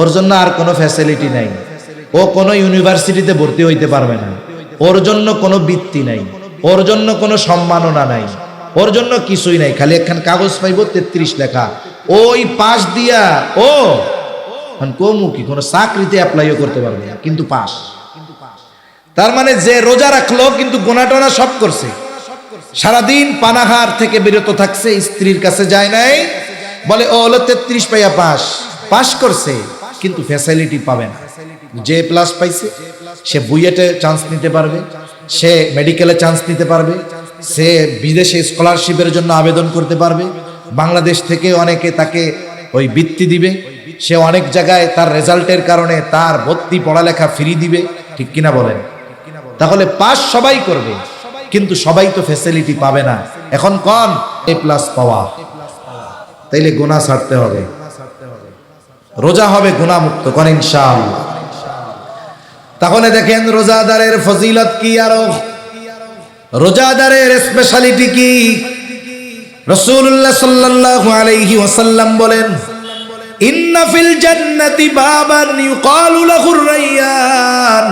ওর জন্য আর কোনো ফ্যাসিলিটি নাই, ও কোনো ইউনিভার্সিটিতে ভর্তি হইতে পারবে না, ওর জন্য কোনো বৃত্তি নাই, ওর জন্য কোনো সম্মাননা নাই, ওর জন্য কিছুই নাই, খালি একখান কাগজ পাইব 33 লেখা। ওই পাস দিয়া ও কমুকি কোনো চাকরিতে অ্যাপ্লাইও করতে পারবে না, কিন্তু পাস। তার মানে যে রোজা রাখলো কিন্তু গোনা টোনা সব করছে, সারাদিন পানাহার থেকে বিরত থাকছে, স্ত্রীর কাছে যায় নাই, বলে ও হলো 33 পাইয়া পাস করছে, কিন্তু ফ্যাসিলিটি পাবে না। যে A+ পাইছে সে বুয়েটে চান্স নিতে পারবে, সে মেডিকেলে চান্স নিতে পারবে, সে বিদেশে স্কলারশিপের জন্য আবেদন করতে পারবে, বাংলাদেশ থেকে অনেকে তাকে ওই বৃত্তি দিবে, সে অনেক জায়গায় তার রেজাল্টের কারণে তার ভর্তি পড়ালেখা ফ্রি দিবে, ঠিক কিনা বলেন? তাহলে পাস সবাই করবে, কিন্তু সবাই তো ফ্যাসিলিটি পাবে না। এখন কোন A+ পাওয়া, তাইলে গুনাহ ছাড়তে হবে, রোজা হবে গুনাহ মুক্ত, কোন ইনশাআল্লাহ। তাহলে দেখেন রোজাদারের ফজিলত কি, আরো রোজাদারের স্পেশালিটি কি? রাসূলুল্লাহ সাল্লাল্লাহু আলাইহি ওয়াসাল্লাম বলেন, ইন্না ফিল জান্নাতি বাবান ইউকালু লাহুর রায়্যান,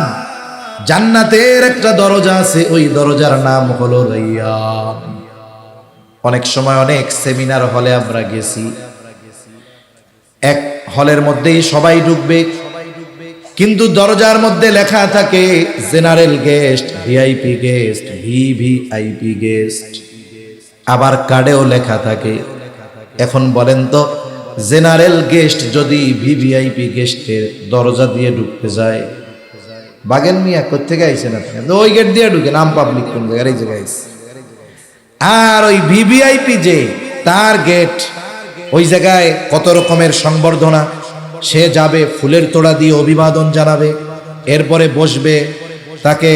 জান্নাতের একটা দরজা আছে, ওই দরজার নাম হলো রায়্যান। অনেক সময় অনেক সেমিনার হলে আমরা গেছি, এক হলের মধ্যেই সবাই ঢুকবে, কিন্তু দরজার মধ্যে লেখা থাকে general guest, VIP guest, VVIP guest, আবার কার্ডেও লেখা থাকে। এখন বলেন তো, জেনারেল গেস্ট যদি ভিভিআইপি গেস্টের দরজা দিয়ে ঢুকতে যায়, বাগেন মিয়া কোথেকে আইছেন আপনি, ওই গেট দিয়ে ঢুকে, নাম পাবলিক কোন জায়গায়, এই জায়গায় আইছে। আর ওই ভিভিআইপি যে তার গেট, ওই জায়গায় কত রকমের সংবর্ধনা, সে যাবে ফুলের তোড়া দিয়ে অভিবাদন জানাবে, এরপরে বসবে, তাকে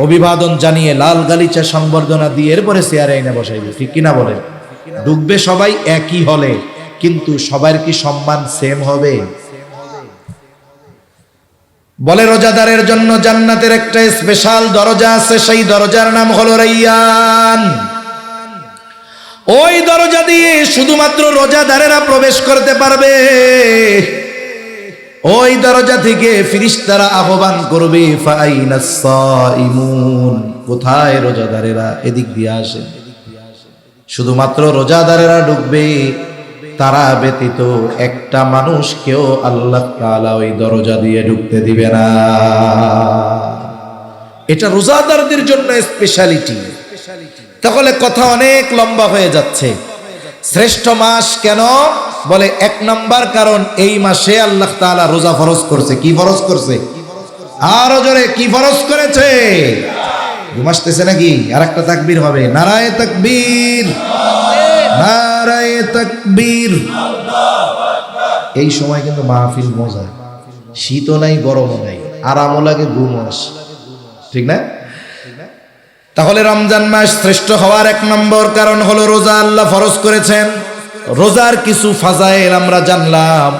অভিবাদন জানিয়ে লাল গালিচা সংবর্ধনা দিয়ে এরপরে চেয়ারে এনে বসাইবে, ঠিক কিনা বলেন? ঢুকবে সবাই একই হলে, কিন্তু সবার কি সম্মান সেম হবে? বলে রোজাদারের জন্য জান্নাতের একটা স্পেশাল দরজা আছে, সেই দরজার নাম হলো রাইয়ান। ওই দরজা দিয়ে শুধুমাত্র রোজাদারেরা প্রবেশ করতে পারবে। ওই দরজা থেকে ফেরেশতারা আহ্বান করবে, ফাআইনাস সাইমুন, কোথায় রোজাদারেরা, এদিক দিয়ে আসেন। শুধুমাত্র রোজাদারেরা ঢুকবে, তারা ব্যতীত একটা মানুষকেও আল্লাহ তাআলা ওই দরজা দিয়ে ঢুকতে দিবে না। এটা রোজাদারদের জন্য স্পেশালিটি। তাহলে কথা অনেক লম্বা হয়ে যাচ্ছে। শ্রেষ্ঠ মাস কেন? বলে এক নাম্বার কারণ এই মাসে আল্লাহ তাআলা রোজা ফরজ করছে। কি ফরজ করছে? আরো জোরে, কি ফরজ করেছে? ঘুম আসতেছে নাকি? আর একটা তাকবীর হবে, নারায়ে তাকবীর, নারায়ে তাকবীর। এই সময় কিন্তু মাহফিল মজা, শীতও নাই গরমও নাই, আরামও লাগে, ঘুমও আসে, ঠিক না? তাহলে রমজান মাস শ্রেষ্ঠ হওয়ার এক নম্বর কারণ হলো রোজা আল্লাহ ফরজ করেছেন। রোজার কিছু ফাজাইল আমরা জানলাম।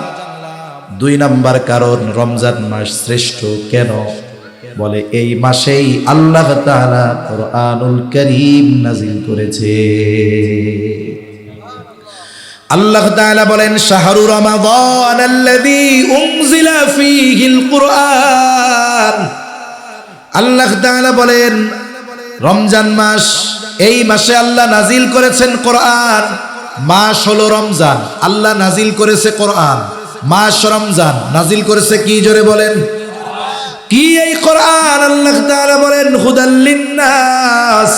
দুই নাম্বার কারণ রমজান মাস শ্রেষ্ঠ কেন? বলে এই মাসেই আল্লাহ তাআলা কুরআনুল কারীম নাযিল করেছে। আল্লাহ তাআলা বলেন, শাহরু রমাদান আল্লাযী উনজিলা ফীহিল কুরআন। আল্লাহ তাআলা বলেন রমজান মাস, এই মাসে আল্লাহ নাজিল করেছেন কোরআন। মাস হলো রমজান, আল্লাহ নাজিল করেছে কোরআন। মাস রমজান, নাজিল করেছে কি? জোরে বলেন কি এই কোরআন? আল্লাহ তাআলা বলেন হুদাল লিন্নাস,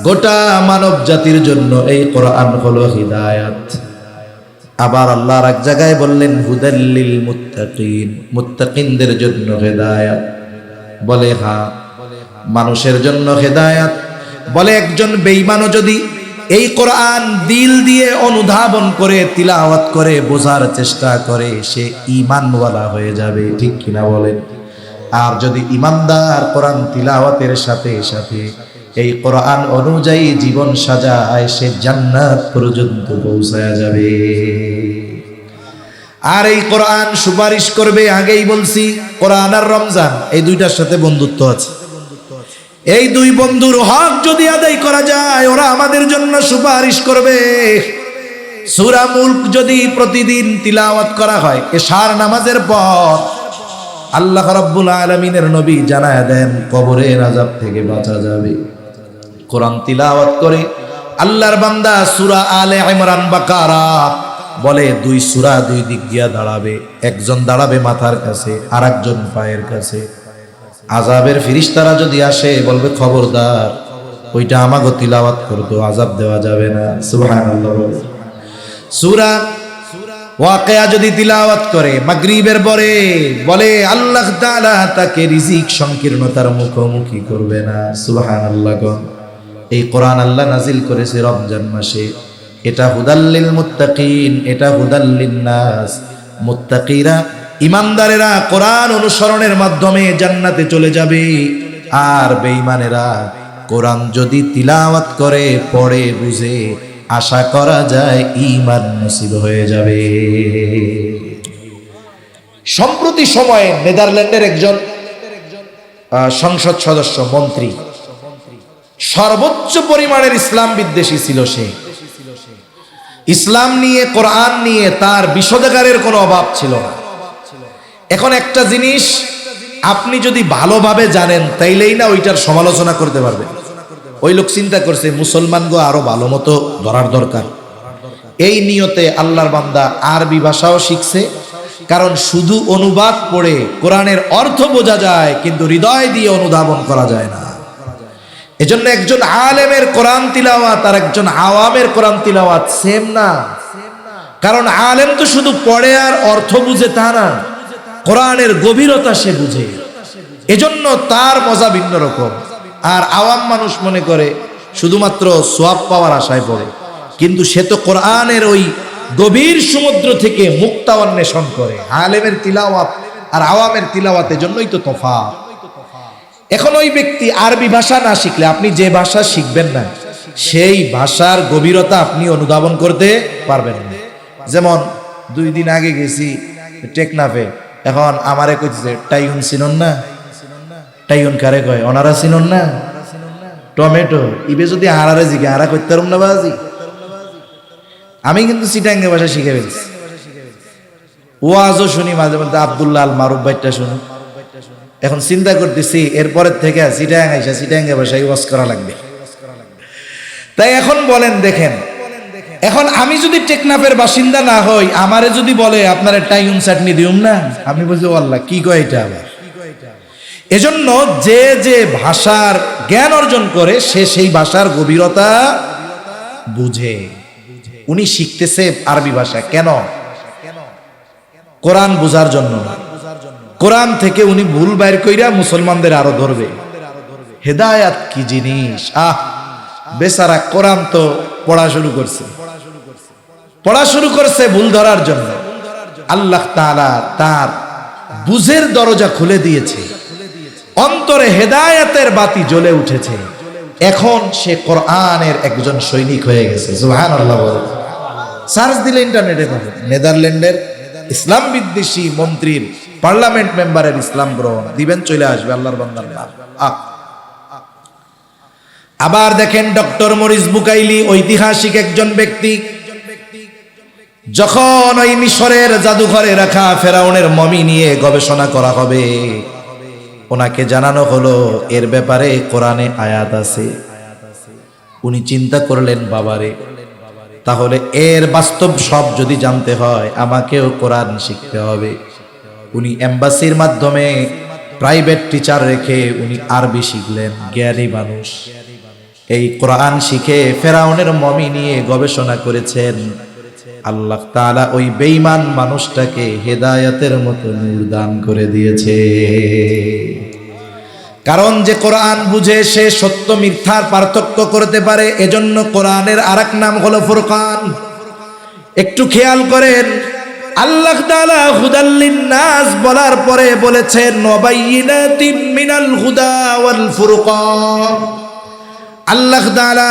গোটা মানব জাতির জন্য এই কোরআন হলো হিদায়াত। আবার আল্লাহ এক জায়গায় বললেন হুদাল লিল মুত্তাকিন, মুত্তাকিনদের জন্য হিদায়াত। বলে হ্যাঁ, মানুষের জন্য হেদায়াত। বলে একজন বেঈমানও যদি এই কোরআন দিল দিয়ে অনুধাবন করে, তিলাওয়াত করে, বোঝার চেষ্টা করে, সে ঈমানওয়ালা হয়ে যাবে, ঠিক কিনা বলেন? আর যদি ঈমানদার কোরআন তিলাওয়াতের সাথে সাথে এই কোরআন অনুযায়ী জীবন সাজায়, সে জান্নাত পর্যন্ত পৌঁছায়া যাবে। আর এই কোরআন সুপারিশ করবে। আগেই বলছি কোরআন আর রমজান এই দুইটার সাথে বন্ধুত্ব আছে। এই দুই বন্ধুর হক যদি আদায় করা যায়, ওরা আমাদের জন্য সুপারিশ করবে। সূরা মুলক যদি প্রতিদিন তিলাওয়াত করা হয় এশার নামাজের পর, আল্লাহ রাব্বুল আলামিনের নবী জানায়া দেন কবরের আযাব থেকে বাঁচা যাবে। কোরআন তিলাওয়াত করে আল্লাহর বান্দা সূরা আলে ইমরান, বাকারা, বলে দুই সূরা দুই দিক দিয়া দাঁড়াবে। একজন দাঁড়াবে মাথার কাছে, আর একজন পায়ের কাছে। আযাবের ফেরেশতারা যদি আসে, বলবে খবরদার, ওইটা আমাগো তিলাওয়াত করতো, আযাব দেওয়া যাবে না। সুবহানাল্লাহ। সূরা ওয়াকিয়া যদি তিলাওয়াত করে মাগরিবের পরে, বলে আল্লাহ তাআলা তাকে রিজিক সংকীর্ণতার মুখোমুখি করবে না। সুবহানাল্লাহ। এই কোরআন আল্লাহ নাজিল করেছে রমজান মাসে। এটা হুদাল লিল মুত্তাকিন, এটা হুদাল লিন্নাস। মুত্তাকিরা, ঈমানদারেরা কোরআন অনুসরণের মাধ্যমে জান্নাতে চলে যাবে। আর বেঈমানেরা কোরআন যদি তিলাওয়াত করে, পড়ে, বুঝে, আশা করা যায় ঈমান নসিব হয়ে যাবে। সম্প্রতি সময়ে নেদারল্যান্ডের একজন সংসদ সদস্য, মন্ত্রী, সর্বোচ্চ পরিমাণের ইসলাম বিদ্বেষী ছিল। সে ইসলাম নিয়ে, কোরআন নিয়ে তার বিষোদাগারের কোনো অভাব ছিল না। এখন একটা জিনিস আপনি যদি ভালোভাবে জানেন, তাইলেই না ওইটার সমালোচনা করতে পারবেন। ওই লোক চিন্তা করছে মুসলমানগো আরো ভালো মতো ধরার দরকার। এই নিয়তে আল্লাহর বান্দা আরবি ভাষাও শিখছে, কারণ শুধু অনুবাদ পড়ে কোরআনের অর্থ বোঝা যায়, কিন্তু হৃদয় দিয়ে অনুধাবন করা যায় না। এজন্য একজন আলেমের কোরআন তিলাওয়াত আর একজন আওয়ামের কোরআন তিলাওয়াত সেম না। কারণ আলেম তো শুধু পড়ে আর অর্থ বুঝে তা না, কোরআনের গভীরতা সে বুঝে, এজন্য তার মজা ভিন্ন রকম। আর আওয়াম মানুষ মনে করে শুধুমাত্র সোয়াব পাওয়ার আশায় পড়ে, কিন্তু সে তো কোরআনের ওই গভীর সমুদ্র থেকে মুক্তা অন্বেষণ করে। আলেমের তিলাওয়াত আর আওয়ামের তিলাওয়াত এজন্যই তো তফাৎ। এখন ওই ব্যক্তি আরবি ভাষা না শিখলে আপনি যে ভাষা শিখবেন না সেই ভাষার গভীরতা আপনি অনুধাবন করতে পারবেন না। যেমন 2 দিন আগে গেছি টেকনাফে, এখন আমারে কইতেছে টাইউন চিনন না? টাইউন কারে কয়? ওনারা চিনন না? টমেটো ইবে যদি আরারে জিগে আরা কইতে পারুম না বাজি। আমি কিন্তু চিটাঙ্গে ভাষা শিখে ফেলছি, ওয়াজও শুনি মাঝে মধ্যে, আব্দুল্লাহ আল মারুফ ভাইটা শুনি। এখন চিন্তা করতেছি এরপরের থেকে চিটাং আইসা চিটাঙ্গে ভাষায় ওয়াজ করা লাগবে। তাই এখন বলেন দেখেন, এখন আমি যদি টেকনাফের বাসিন্দা না হই, আমারে যদি বলে আপনারা টাইউন চাটনি দিউম না, আমি বলছি আল্লাহ কি কয় এটা আবার। এজন্য যে যে ভাষার জ্ঞান অর্জন করে সে সেই ভাষার গভীরতা বুঝে। উনি শিখতেছে আরবি ভাষা কেন? কোরআন বুঝার জন্য না, কোরআন থেকে উনি ভুল বাইর কইরা মুসলমানদের আরো ধরবে। হেদায়াত কি জিনিস! বেচারা কোরআন তো পড়া শুরু করছে ভুল ধরার জন্য। আল্লাহ তাআলা তার বুঝের দরজা খুলে দিয়েছে, অন্তরে হেদায়াতের বাতি জ্বলে উঠেছে। এখন সে কোরআনের একজন সৈনিক হয়ে গেছে। সুবহানাল্লাহ। সার্চ দিলে ইন্টারনেটে পাবেন নেদারল্যান্ডের ইসলাম বিদ্বেষী মন্ত্রীর পার্লামেন্ট মেম্বারের ইসলাম গ্রহণ দিবেন, চলে আসবে আল্লাহর বান্দার নাম। আবার দেখেন ডক্টর মরিস বুকাইলি, ঐতিহাসিক একজন ব্যক্তি, যখন ওই মিশরের জাদুঘরে রাখা ফেরাউনের মমি নিয়ে গবেষণা করা হবে, ওনাকে জানানো হলো এর ব্যাপারে কোরআনে আয়াত আছে। উনি চিন্তা করলেন বাবারে, তাহলে এর বাস্তব সব যদি জানতে হয় আমাকেও কোরআন শিখতে হবে। উনি এম্বাসির মাধ্যমে প্রাইভেট টিচার রেখে উনি আরবি শিখলেন। জ্ঞানী মানুষ, এই কোরআন শিখে ফেরাউনের মমি নিয়ে গবেষণা করেছেন। আল্লাহ তাআলা ওই বেঈমান মানুষটাকে হেদায়েতের মতো নূর দান করে দিয়েছে। কারণ যে কোরআন বুঝে সে সত্য মিথ্যার পার্থক্য করতে পারে। এজন্য কোরআনের আরেক নাম হলো ফুরকান। একটু খেয়াল করেন, আল্লাহ তাআলা হুদাল লিন-নাস বলার পরে বলেছেন ওয়াবাইয়িনাতিম মিনাল হুদা ওয়াল ফুরকান। আল্লাহ তাআলা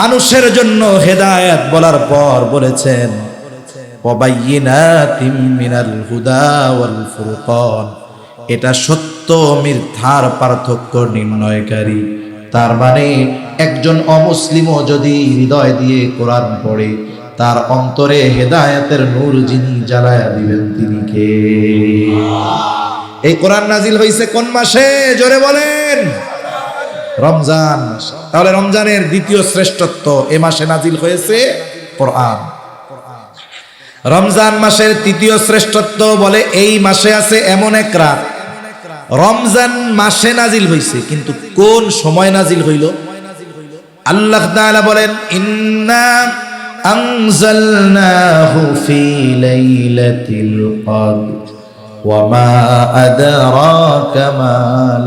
মানুষের জন্য হেদায়েত বলার পর বলেছেন ওয়াবাইয়িনাতিম মিনাল হুদা ওয়াল ফুরকান। এটা সত্য মিথ্যার পার্থক্য নির্ণয়কারী। তার মানে একজন অমুসলিমও যদি হৃদয় দিয়ে কোরআন পড়ে, তার অন্তরে হেদায়েতের নূর যিনি জ্বালায়া দিবেন তিনি কে? এই কোরআন নাজিল হয়েছে কোন মাসে? জোরে বলেন। রমজান মাসে। তাহলে রমজানের দ্বিতীয় শ্রেষ্ঠত্ব এ মাসে নাজিল হয়েছে কোরআন। রমজান মাসের তৃতীয় শ্রেষ্ঠত্ব বলে এই মাসে আছে এমন এক রাত। রমজান মাসে নাজিল হইছে, কিন্তু কোন সময় নাজিল হইল? আল্লাহ তাআলা বলেন ইন্না আনজালনাহু ফি লাইলাতিল কদর ওয়া মা আদরাকা মা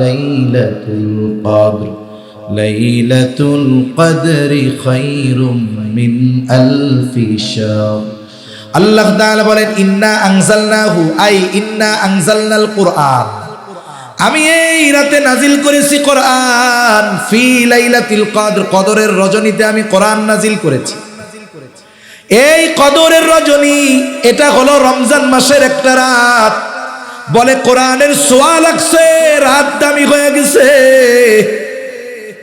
লাইলাতুল কদর লাইলাতুল কদরি খায়রুম মিন আলফি শাহর। আল্লাহ তাআলা বলেন ইন্না আনজালনাহু, আই ইন্না আনজালনাল কুরআন, আমি এই রাতে নাজিল করেছি কোরআন। ফি লাইলাতিল কদর, কদরের রজনীতে আমি কোরআন নাজিল করেছি। এই কদরের রজনী এটা হলো রমজান মাসের একটা রাত। বলে কোরআনের ছোঁয়া লাগছে, রাত দামি হয়ে গেছে।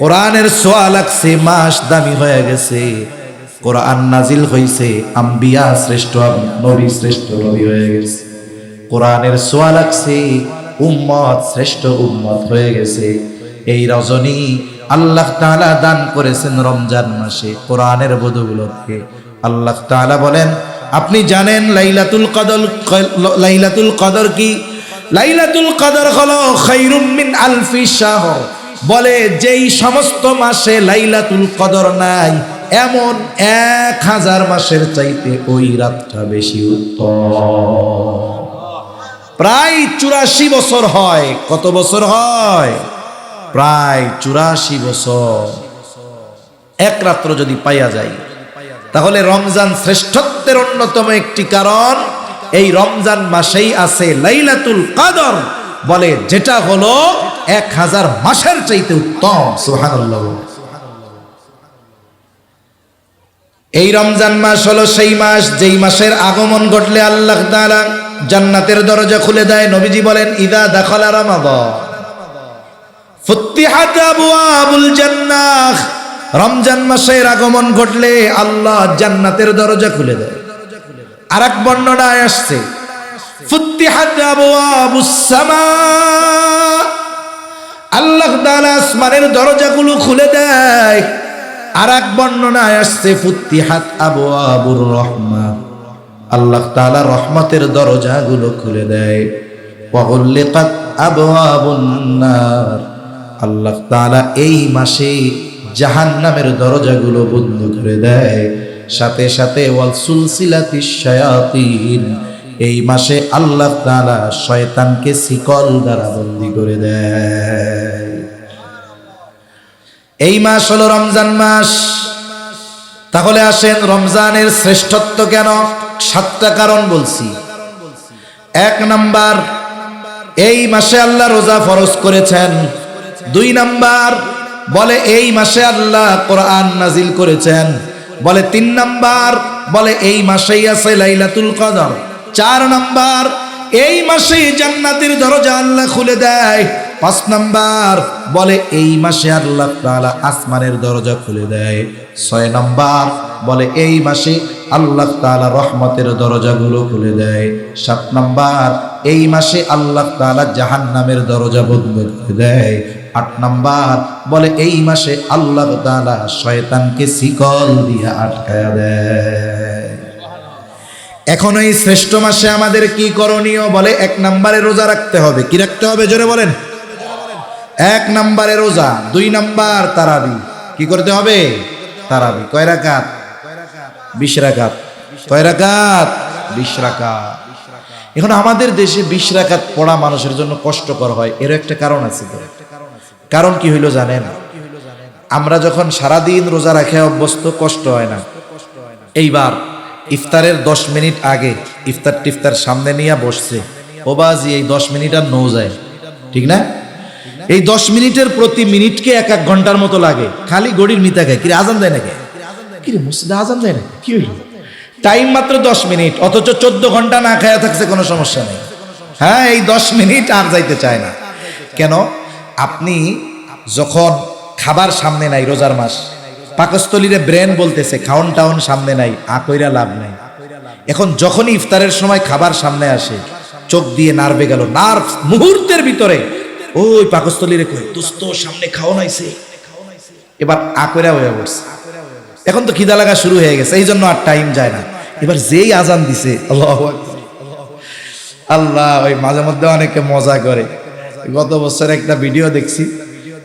কোরআনের ছোঁয়া লাগছে, মাস দামি হয়ে গেছে। কোরআন নাজিল হইছে, আম্বিয়া শ্রেষ্ঠ নবী শ্রেষ্ঠ নবী হয়ে গেছে। কোরআনের ছোঁয়া লাগছে, উম্মত শ্রেষ্ঠ উম্মত হয়ে গেছে। এই রজনী আল্লাহ তাআলা দান করেছেন রমজান মাসে কোরআনের বধূগুলোকে। আল্লাহ তাআলা বলেন আপনি জানেন লাইলাতুল কদর, লাইলাতুল কদর কি? লাইলাতুল কদর হলো খায়রুম মিন আলফি শাহর। বলে যেই সমস্ত মাসে লাইলাতুল কদর নাই এমন 1000 মাসের চাইতে ওই রাতটা বেশি উত্তম। প্রায় 84 বছর হয়। কত বছর হয়? প্রায় 84 বছর। এক রাত্র যদি পাইয়া যায়, তাহলে রমজান শ্রেষ্ঠত্বের অন্যতম একটি কারণ এই রমজান মাসেই আছে লাইলাতুল কদর বলে, যেটা হলো 1000 মাসের চাইতে উত্তম। সুবহানাল্লাহ। এই রমজান মাস হলো সেই মাস যেই মাসের আগমন ঘটলে আল্লাহ তাআলা জান্নাতের দরজা খুলে দেয়। নবীজি বলেন, ইদা দাখালা রমাদান ফুতিহাত আবওয়াবুল জান্নাহ। রমজান মাসের আগমন ঘটলে আল্লাহ জান্নাতের দরজা খুলে দেয়। আরেক বর্ণনায় আসছে ফুতিহাত আবওয়াবুস সামা, আল্লাহ তাআলা আসমানের দরজাগুলো খুলে দেয়। আরেক বর্ণনায় আসছে ফুতিহাত আবওয়াবুর রহমাত, আল্লাহ তাআলা রহমতের দরজাগুলো খুলে দেয়। ওয়া গুলিকাত আবওয়াবুন নার, আল্লাহ তাআলা এই মাসে জাহান্নামের দরজাগুলো বন্ধ করে দেয়। সাথে সাথে ওয়াল সুলসিলাতিশ শায়াতিন, এই মাসে আল্লাহ তাআলা শয়তানকে শিকল দ্বারা বন্দী করে দেয়। এই মাস হলো রমজান মাস। তাহলে আসেন রমজানের শ্রেষ্ঠত্ব কেন? 7টা কারণ বলছি। 1 নাম্বার, এই মাসে আল্লাহ রোজা ফরজ করেছেন। 2 নাম্বার বলে এই মাসে আল্লাহ কোরআন নাজিল করেছেন। বলে 3 নাম্বার বলে এই মাসেই আছে লাইলাতুল কদর। 4 নাম্বার, এই মাসে জান্নাতের দরজা আল্লাহ খুলে দেয়। 5 নাম্বার বলে এই মাসে আল্লাহ তাআলা আসমানের দরজা খুলে দেয়। 6 নাম্বার বলে এই মাসে আল্লাহ তাআলা রহমতের দরজাগুলো খুলে দেয়। 7 নাম্বার, এই মাসে আল্লাহ তাআলা জাহান্নামের দরজা বন্ধ করে দেয়। 8 নাম্বার বলে এই মাসে আল্লাহ তাআলা শয়তানকে শিকল দিয়ে আটকায়া দেয়। এখন এই শ্রেষ্ঠ মাসে আমাদের কি করণীয়? বলে 1 নম্বরে রোজা রাখতে হবে। কি রাখতে হবে? জোরে বলেন। 1 নম্বরে রোজা। 2 নাম্বার তারাবি। কি করতে হবে? তারাবি। কয় রাকাত? 20 রাকাত। কয় রাকাত? 20 রাকাত। এখন আমাদের দেশে 20 রাকাত পড়া মানুষের জন্য কষ্টকর হয়। এর একটা কারণ আছে। কারণ কি হইল জানেন? আমরা যখন সারাদিন রোজা রাখে অভ্যস্ত, কষ্ট হয় না। এইবার ইফতারের 10 মিনিট আগে ইফতার টিফতার সামনে নিয়ে বসছে, ও বাজি এই 10 মিনিট আর নো যায়, ঠিক না? এই 10 মিনিটের প্রতি মিনিটকে 1-1 ঘন্টার মতো লাগে। খালি গড়ির মিতা খায়। কিরে আজান দেয় নাকি? কিরে মসজিদে আজান দেয় না? কি হইল? টাইম মাত্র 10 মিনিট, অথচ 14 ঘন্টা না খায়া থাকছে, কোনো সমস্যা নেই। হ্যাঁ, এই 10 মিনিট আর যাইতে চায় না। কেন? আপনি যখন খাবার সামনে নাই, রোজার মাস, পাকস্থলীরে ব্রেন বলতেছে খাওন টাউন সামনে নাই, আকইরা লাভ নাই। এখন যখনই ইফতারের সময় খাবার সামনে আসে, চোখ দিয়ে নার্ভে গেল, নার্ভ মুহূর্তের ভিতরে ওই পাকস্থলীরে কই দোস্ত সামনে খাওন আইছে, এবার আকইরা হয়ে পড়ছে। এখন তো খিদা লাগা শুরু হয়ে গেছে, এই জন্য আর টাইম যায় না। এবার যেই আজান দিছে, আল্লাহু আকবার, আল্লাহ, ওই মাঝে মধ্যে অনেকে মজা করে। গত বছর একটা ভিডিও দেখছি,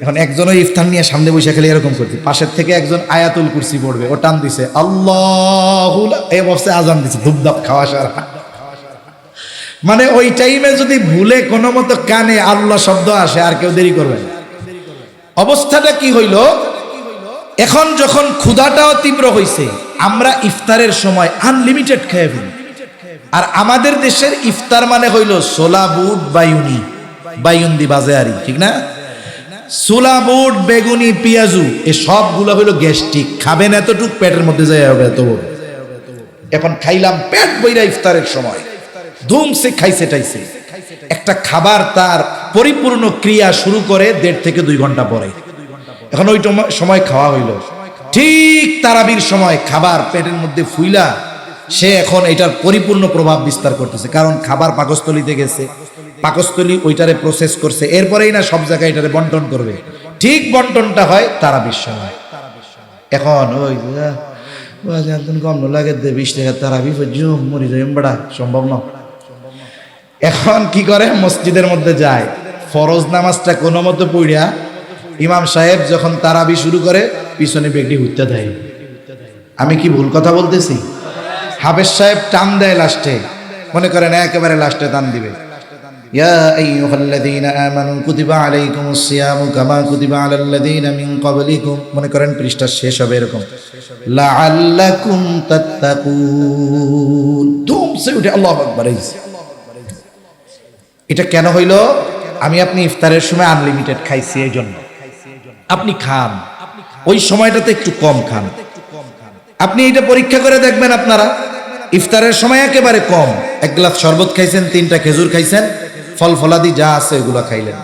এখন একজন ওই ইফতার নিয়ে সামনে বসে খেলে এরকম করছে, পাশের থেকে একজন আয়াতুল কুরসি পড়বে, ও টান দিছে আল্লাহু, এই অবস্থায় আজান দিছে, ধুপধাপ খাওয়া সারা। মানে ওই টাইমে যদি ভুলে কোনো মতো কানে আল্লাহ শব্দ আসে, আর কেউ দেরি করবে না। অবস্থাটা কি হইল? এখন যখন ক্ষুধাটাও তীব্র হইছে, আমরা ইফতারের সময় আনলিমিটেড খেয়ে ফেলি। আর আমাদের দেশের ইফতার মানে হইল ছোলা বুট বাইউনি, বাইউন্দি বাজেয়ারি, ঠিক না? ছোলা বুট বেগুনি পেঁয়াজু, এ সবগুলো হইল গ্যাস্ট্রিক। খাবেন এতটুক, পেটের মধ্যে যায় হবে এত বড়। এখন খাইলাম পেট বইরা ইফতারের সময়, ধুমসে খাইছে টাইছে। একটা খাবার তার পরিপূর্ণ ক্রিয়া শুরু করে 1.5 থেকে 2 ঘন্টা পরে। এখন ওই সময় খাওয়া হইল, ঠিক তারাবির সময় খাবার পেটের মধ্যে ফুইলা সে এখন এটার পরিপূর্ণ প্রভাব বিস্তার করতেছে, কারণ খাবার পাকস্থলীতে গেছে, পাকস্থলী ওইটারে প্রসেস করছে, এরপরেই না সব জায়গায় এটারে বন্টন করবে। ঠিক বন্টনটা হয় তারাবির সময়। এখন ওই কম লাগে 20 টাকা তারাবি মরি যায়, বড়া সম্ভব না। এখন কি করে? মসজিদের মধ্যে যায়, ফরজ নামাজটা কোনো মতো পড়িয়া ইমাম সাহেব যখন তারাবি শুরু করে, পিছনে বেগটি হুইতে দেয়, আমি কি ভুল কথা বলতেছি? হাফেজ সাহেব টান দেয় লাস্টে, মনে করেন একেবারে লাস্টে টান দিবে, ইয়া আইয়ুহাল্লাযীনা আমানু কুতিবা আলাইকুমুস সিয়ামু কামা কুতিবা আলাল্লাযীনা মিন ক্বাবলিকুম, মনে করেন পৃষ্ঠা শেষ হবে এরকম, লাআল্লাকুম তাত্তাকুন, ধুমসে উঠে আল্লাহু আকবার। এটা কেন হইল? আমি আপনি ইফতারের সময় আনলিমিটেড খাইছি, এই জন্য। আপনি খান, ওই সময়টাতে একটু কম খান। আপনি এটা পরীক্ষা করে দেখবেন, আপনারা ইফতারের সময় একেবারে কম, এক গ্লাস শরবত খাইছেন, 3টা খেজুর খাইছেন, ফল ফলাদি যা আছে ওগুলো খাইলেন,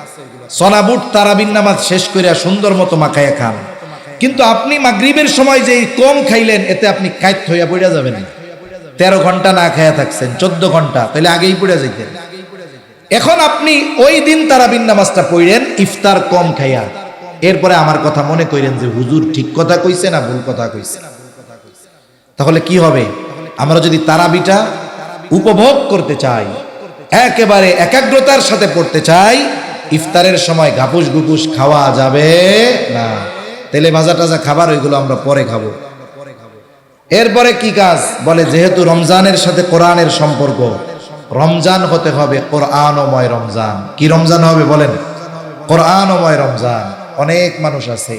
সনাবুট তারাবির নামাজ শেষ করে সুন্দর মতো মাখায়া খান। কিন্তু আপনি মাগরিবের সময় যে কম খাইলেন, এতে আপনি কাইত হইয়া পড়ে যাবেন। 13 ঘন্টা না খায়া থাকছেন, 14 ঘন্টা, তাহলে আগেই পড়ে যাইতেন। এখন আপনি ওই দিন তারাবির নামাজটা পড়েন ইফতার কম খাইয়া, এরপরে আমার কথা মনে করেন যে হুজুর ঠিক কথা কইছে না ভুল কথা কইছে। তাহলে কি হবে? আমরা যদি তারাবিটা উপভোগ করতে চাই, একেবারে একাগ্রতার সাথে পড়তে চাই, ইফতারের সময় গাপুস গুপুস খাওয়া যাবে না। তেলে ভাজা টাজা খাবার ওইগুলো আমরা পরে খাবো। এরপরে কি কাজ? বলে যেহেতু রমজানের সাথে কোরআনের সম্পর্ক, রমজান হতে হবে কোরআনময় রমজান। কি রমজান হবে বলেন? কোরআনময় রমজান। অনেক মানুষ আছে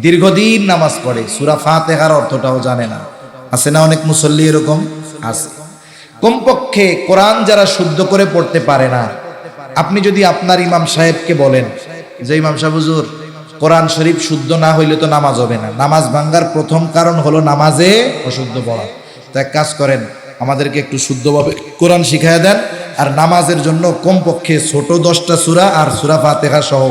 দীর্ঘদিন নামাজ পড়ে, সূরা ফাতিহার অর্থটাও জানে না, আছে না? অনেক মুসল্লি এরকম আছে। কমপক্ষে কোরআন যারা শুদ্ধ করে পড়তে পারে না, আপনি যদি আপনার ইমাম সাহেবকে বলেন যে ইমাম সাহেব হুজুর কোরআন শরীফ শুদ্ধ না হইলে তো নামাজ হবে না, নামাজ ভাঙ্গার প্রথম কারণ হলো নামাজে অশুদ্ধ পড়া, তো এক কাজ করেন আমাদেরকে একটু শুদ্ধভাবে কোরআন শিখাইয়া দেন, আর নামাজের জন্য কমপক্ষে ছোট 10টা সূরা আর সূরা ফাতিহা সহ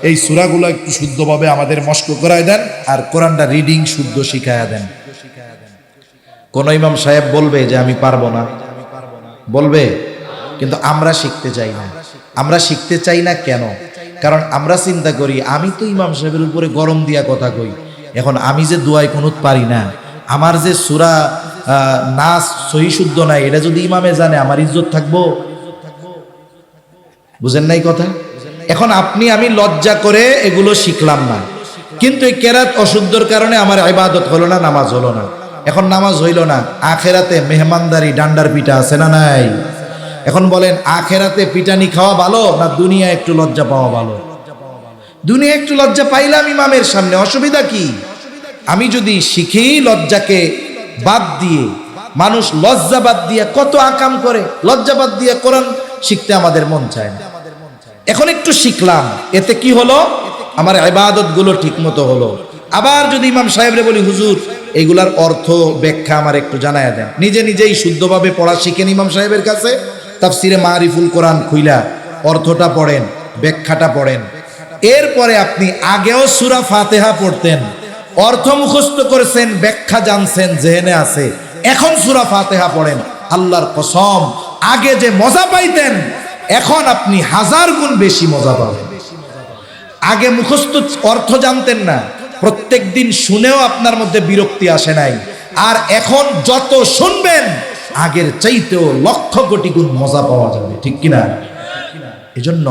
এই সূরাগুলো একটু শুদ্ধভাবে আমাদের মস্ক করায় দেন, আর কোরআনটা রিডিং শুদ্ধ শিখাইয়া দেন। কোন ইমাম সাহেব বলবে যে আমি পারবো না? বলবে। কিন্তু আমরা শিখতে চাই না। আমরা শিখতে চাই না কেন? কারণ আমরা চিন্তা করি আমি তো ইমাম সাহেবের উপরে গরম দিয়া কথা কই, এখন আমি যে দুআয়ে কুনুত পারি না, আমার যে সূরা নাস সহি শুদ্ধ নাই, এটা যদি ইমামে জানে আমার ইজ্জত থাকবো? বুঝেন নাই কথা? এখন আপনি আমি লজ্জা করে এগুলো শিখলাম না, কিন্তু এই কেরাত অশুদ্ধর কারণে আমার ইবাদত হলো না, নামাজ হলো না। এখন নামাজ হইল না, আখেরাতে মেহমানদারি ডান্ডার পিঠা আছে না নাই? এখন বলেন আখেরাতে পিটানি খাওয়া ভালো না দুনিয়া একটু লজ্জা পাওয়া ভালো? দুনিয়া একটু লজ্জা পাইলাম ইমামের সামনে, অসুবিধা কি? আমি যদি শিখি লজ্জাকে বাদ দিয়ে, মানুষ লজ্জা বাদ দিয়ে কত আকাম করে, লজ্জা বাদ দিয়ে কোরআন শিখতে আমাদের মন চায় না। এখন একটু শিখলাম, এতে কি হলো? আমার ইবাদত গুলো ঠিক মতো হলো। আবার যদি ইমাম সাহেবরে বলি হুজুর এইগুলার অর্থ ব্যাখ্যা আমার একটু জানায়া দেন, নিজে নিজেই শুদ্ধভাবে পড়া শিখেন ইমাম সাহেবের কাছে, তাফসিরে মারিফুল কোরআন খুইলা অর্থটা পড়েন, ব্যাখ্যাটা পড়েন। এরপরে আপনি আগেও সূরা ফাতিহা পড়তেন, অর্থ মুখস্থ করেছেন, ব্যাখ্যা জানছেন, জেহেনে আছে, এখন সূরা ফাতিহা পড়েন, আল্লাহর কসম আগে যে মজা পাইতেন এখন আপনি 1000 গুণ বেশি মজা পাবেন। আগে মুখস্থ অর্থ জানতেন না, প্রত্যেক দিন শুনেও আপনার মধ্যে বিরক্তি আসে নাই, আর এখন যত শুনবেন আগের চাইতেও লক্ষ কোটি গুণ মজা পাওয়া যাবে, ঠিক কিনা? এজন্য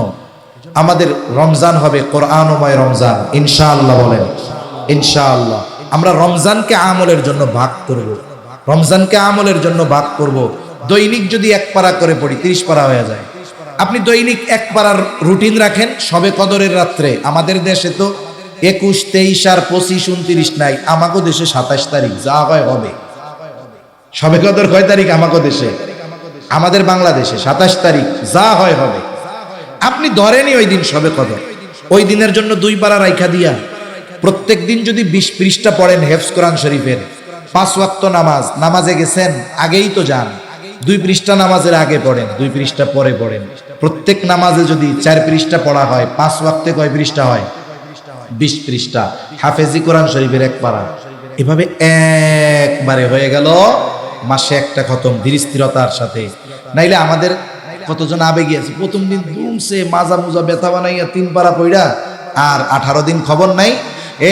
আমাদের রমজান হবে কোরআনময় রমজান ইনশাআল্লাহ। বলেন ইনশাআল্লাহ। আমরা রমজানকে আমলের জন্য ভাগ করব, রমজানকে আমলের জন্য ভাগ করব। দৈনিক যদি 1 পারা করে পড়ি 30 পারা হয়ে যায়। আপনি দৈনিক 1 পারার রুটিন রাখেন। সবে কদরের রাত্রে, আমাদের দেশে তো 21, 23 আর 25, 29 নাই, আমাগো দেশে 27 তারিখ যা হয় হবে। সবে কদর কয় তারিখ আমাগো দেশে? আমাদের বাংলাদেশে 27 তারিখ, যা হয় হবে। আপনি ধরেনই ওই দিন সবে কদর, ওই দিনের জন্য 2 পারা রাইখা দিয়া প্রত্যেক দিন যদি 20 পৃষ্ঠা পড়েন হেফজ কোরআন শরীফের, 5 ওয়াক্ত নামাজ, নামাজে গেছেন আগেই তো যান, 2 পৃষ্ঠা নামাজের আগে পড়েন, 2 পৃষ্ঠা পরে পড়েন। প্রত্যেক নামাজে যদি 4 পৃষ্ঠা পড়া হয়, 5 ওয়াক্তে কয় পৃষ্ঠা হয়? 20 পৃষ্ঠা। হাফেজি কোরআন শরীফের 1 পারা, এভাবে একবারে হয়ে গেল মাসে একটা খতম, ধীরস্থিরতার সাথে। নাইলে আমাদের কতজন আবেগী আছে, প্রথম দিন দুমছে মাজা মুজা ব্যথা বানাইয়া 3 পারা পড়া, আর 18 দিন খবর নাই।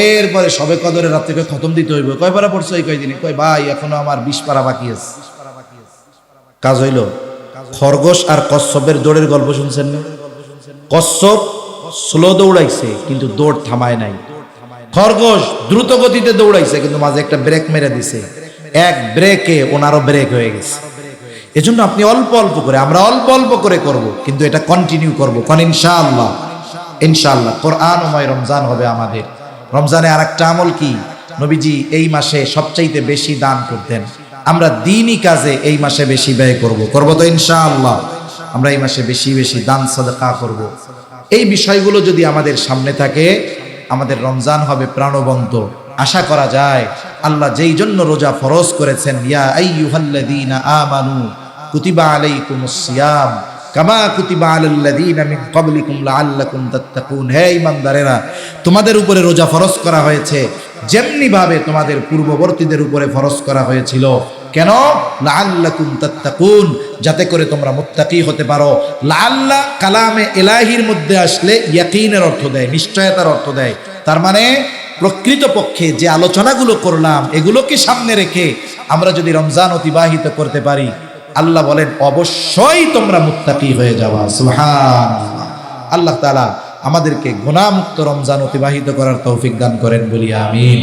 এরপরে সবে কদরের রাত্রে খতম দিতে হইব। কয় পারা পড়ছো এই কয়দিনে? কয় ভাই এখনো আমার 20 পারা বাকি আছে। কাজ হইল। খরগোশ আর কচ্ছপের দৌড়ের গল্প শুনছেন না? কচ্ছপ স্লো দৌড়াইছে কিন্তু দৌড় থামায় নাই, খরগোশ দ্রুত গতিতে দৌড়াইছে কিন্তু মাঝে একটা ব্রেক মেরে দিছে। এক ব্রেকে ওনারও ব্রেক হয়ে গেছে। এজন্য আপনি অল্প অল্প করে, আমরা অল্প অল্প করে করব, কিন্তু এটা কন্টিনিউ করব কোন ইনশাআল্লাহ। ইনশাআল্লাহ কোরআনময় রমজান হবে আমাদের। রমজানে আরেকটা আমল কি, নবীজি এই মাসে সবচাইতে বেশি দান করতেন। আমরা দ্বীনি কাজে এই মাসে বেশি ব্যয় করব তো ইনশাআল্লাহ। আমরা এই মাসে বেশি বেশি দান সাদকা করব। এই বিষয়গুলো যদি আমাদের সামনে থাকে, আমাদের রমজান হবে প্রাণবন্ত। আশা করা যায় আল্লাহ যেই জন্য রোজা ফরজ করেছেন, ইয়া আইয়ুহাল্লাযীনা আমানু কুতিবা আলাইকুমুস সিয়াম কামা কুতিবা আলাল্লাযীনা মিন ক্বাবলিকুম লাআল্লাকুম তাত্তাকুন। হে ঈমানদারেরা, তোমাদের উপরে রোজা ফরজ করা হয়েছে যেমনি ভাবে তোমাদের পূর্ববর্তীদের উপরে ফরজ করা হয়েছিল। কেন? লাআল্লাকুম তাত্তাকুন, যাতে করে তোমরা মুত্তাকি হতে পারো। লাআল্লাহ কালামে ইলাহির মধ্যে আসলে ইয়াকিনের অর্থ দেয়, নিশ্চয়তার অর্থ দেয়। তার মানে প্রকৃতপক্ষে যে আলোচনাগুলো করলাম এগুলোকে সামনে রেখে আমরা যদি রমজান অতিবাহিত করতে পারি, আল্লাহ বলেন অবশ্যই তোমরা মুত্তাকি হয়ে যাবা। সুবহানাল্লাহ। আল্লাহ তাআলা আমাদেরকে গুনাহমুক্ত রমজান অতিবাহিত করার তৌফিক দান করেন, বলি আমিন।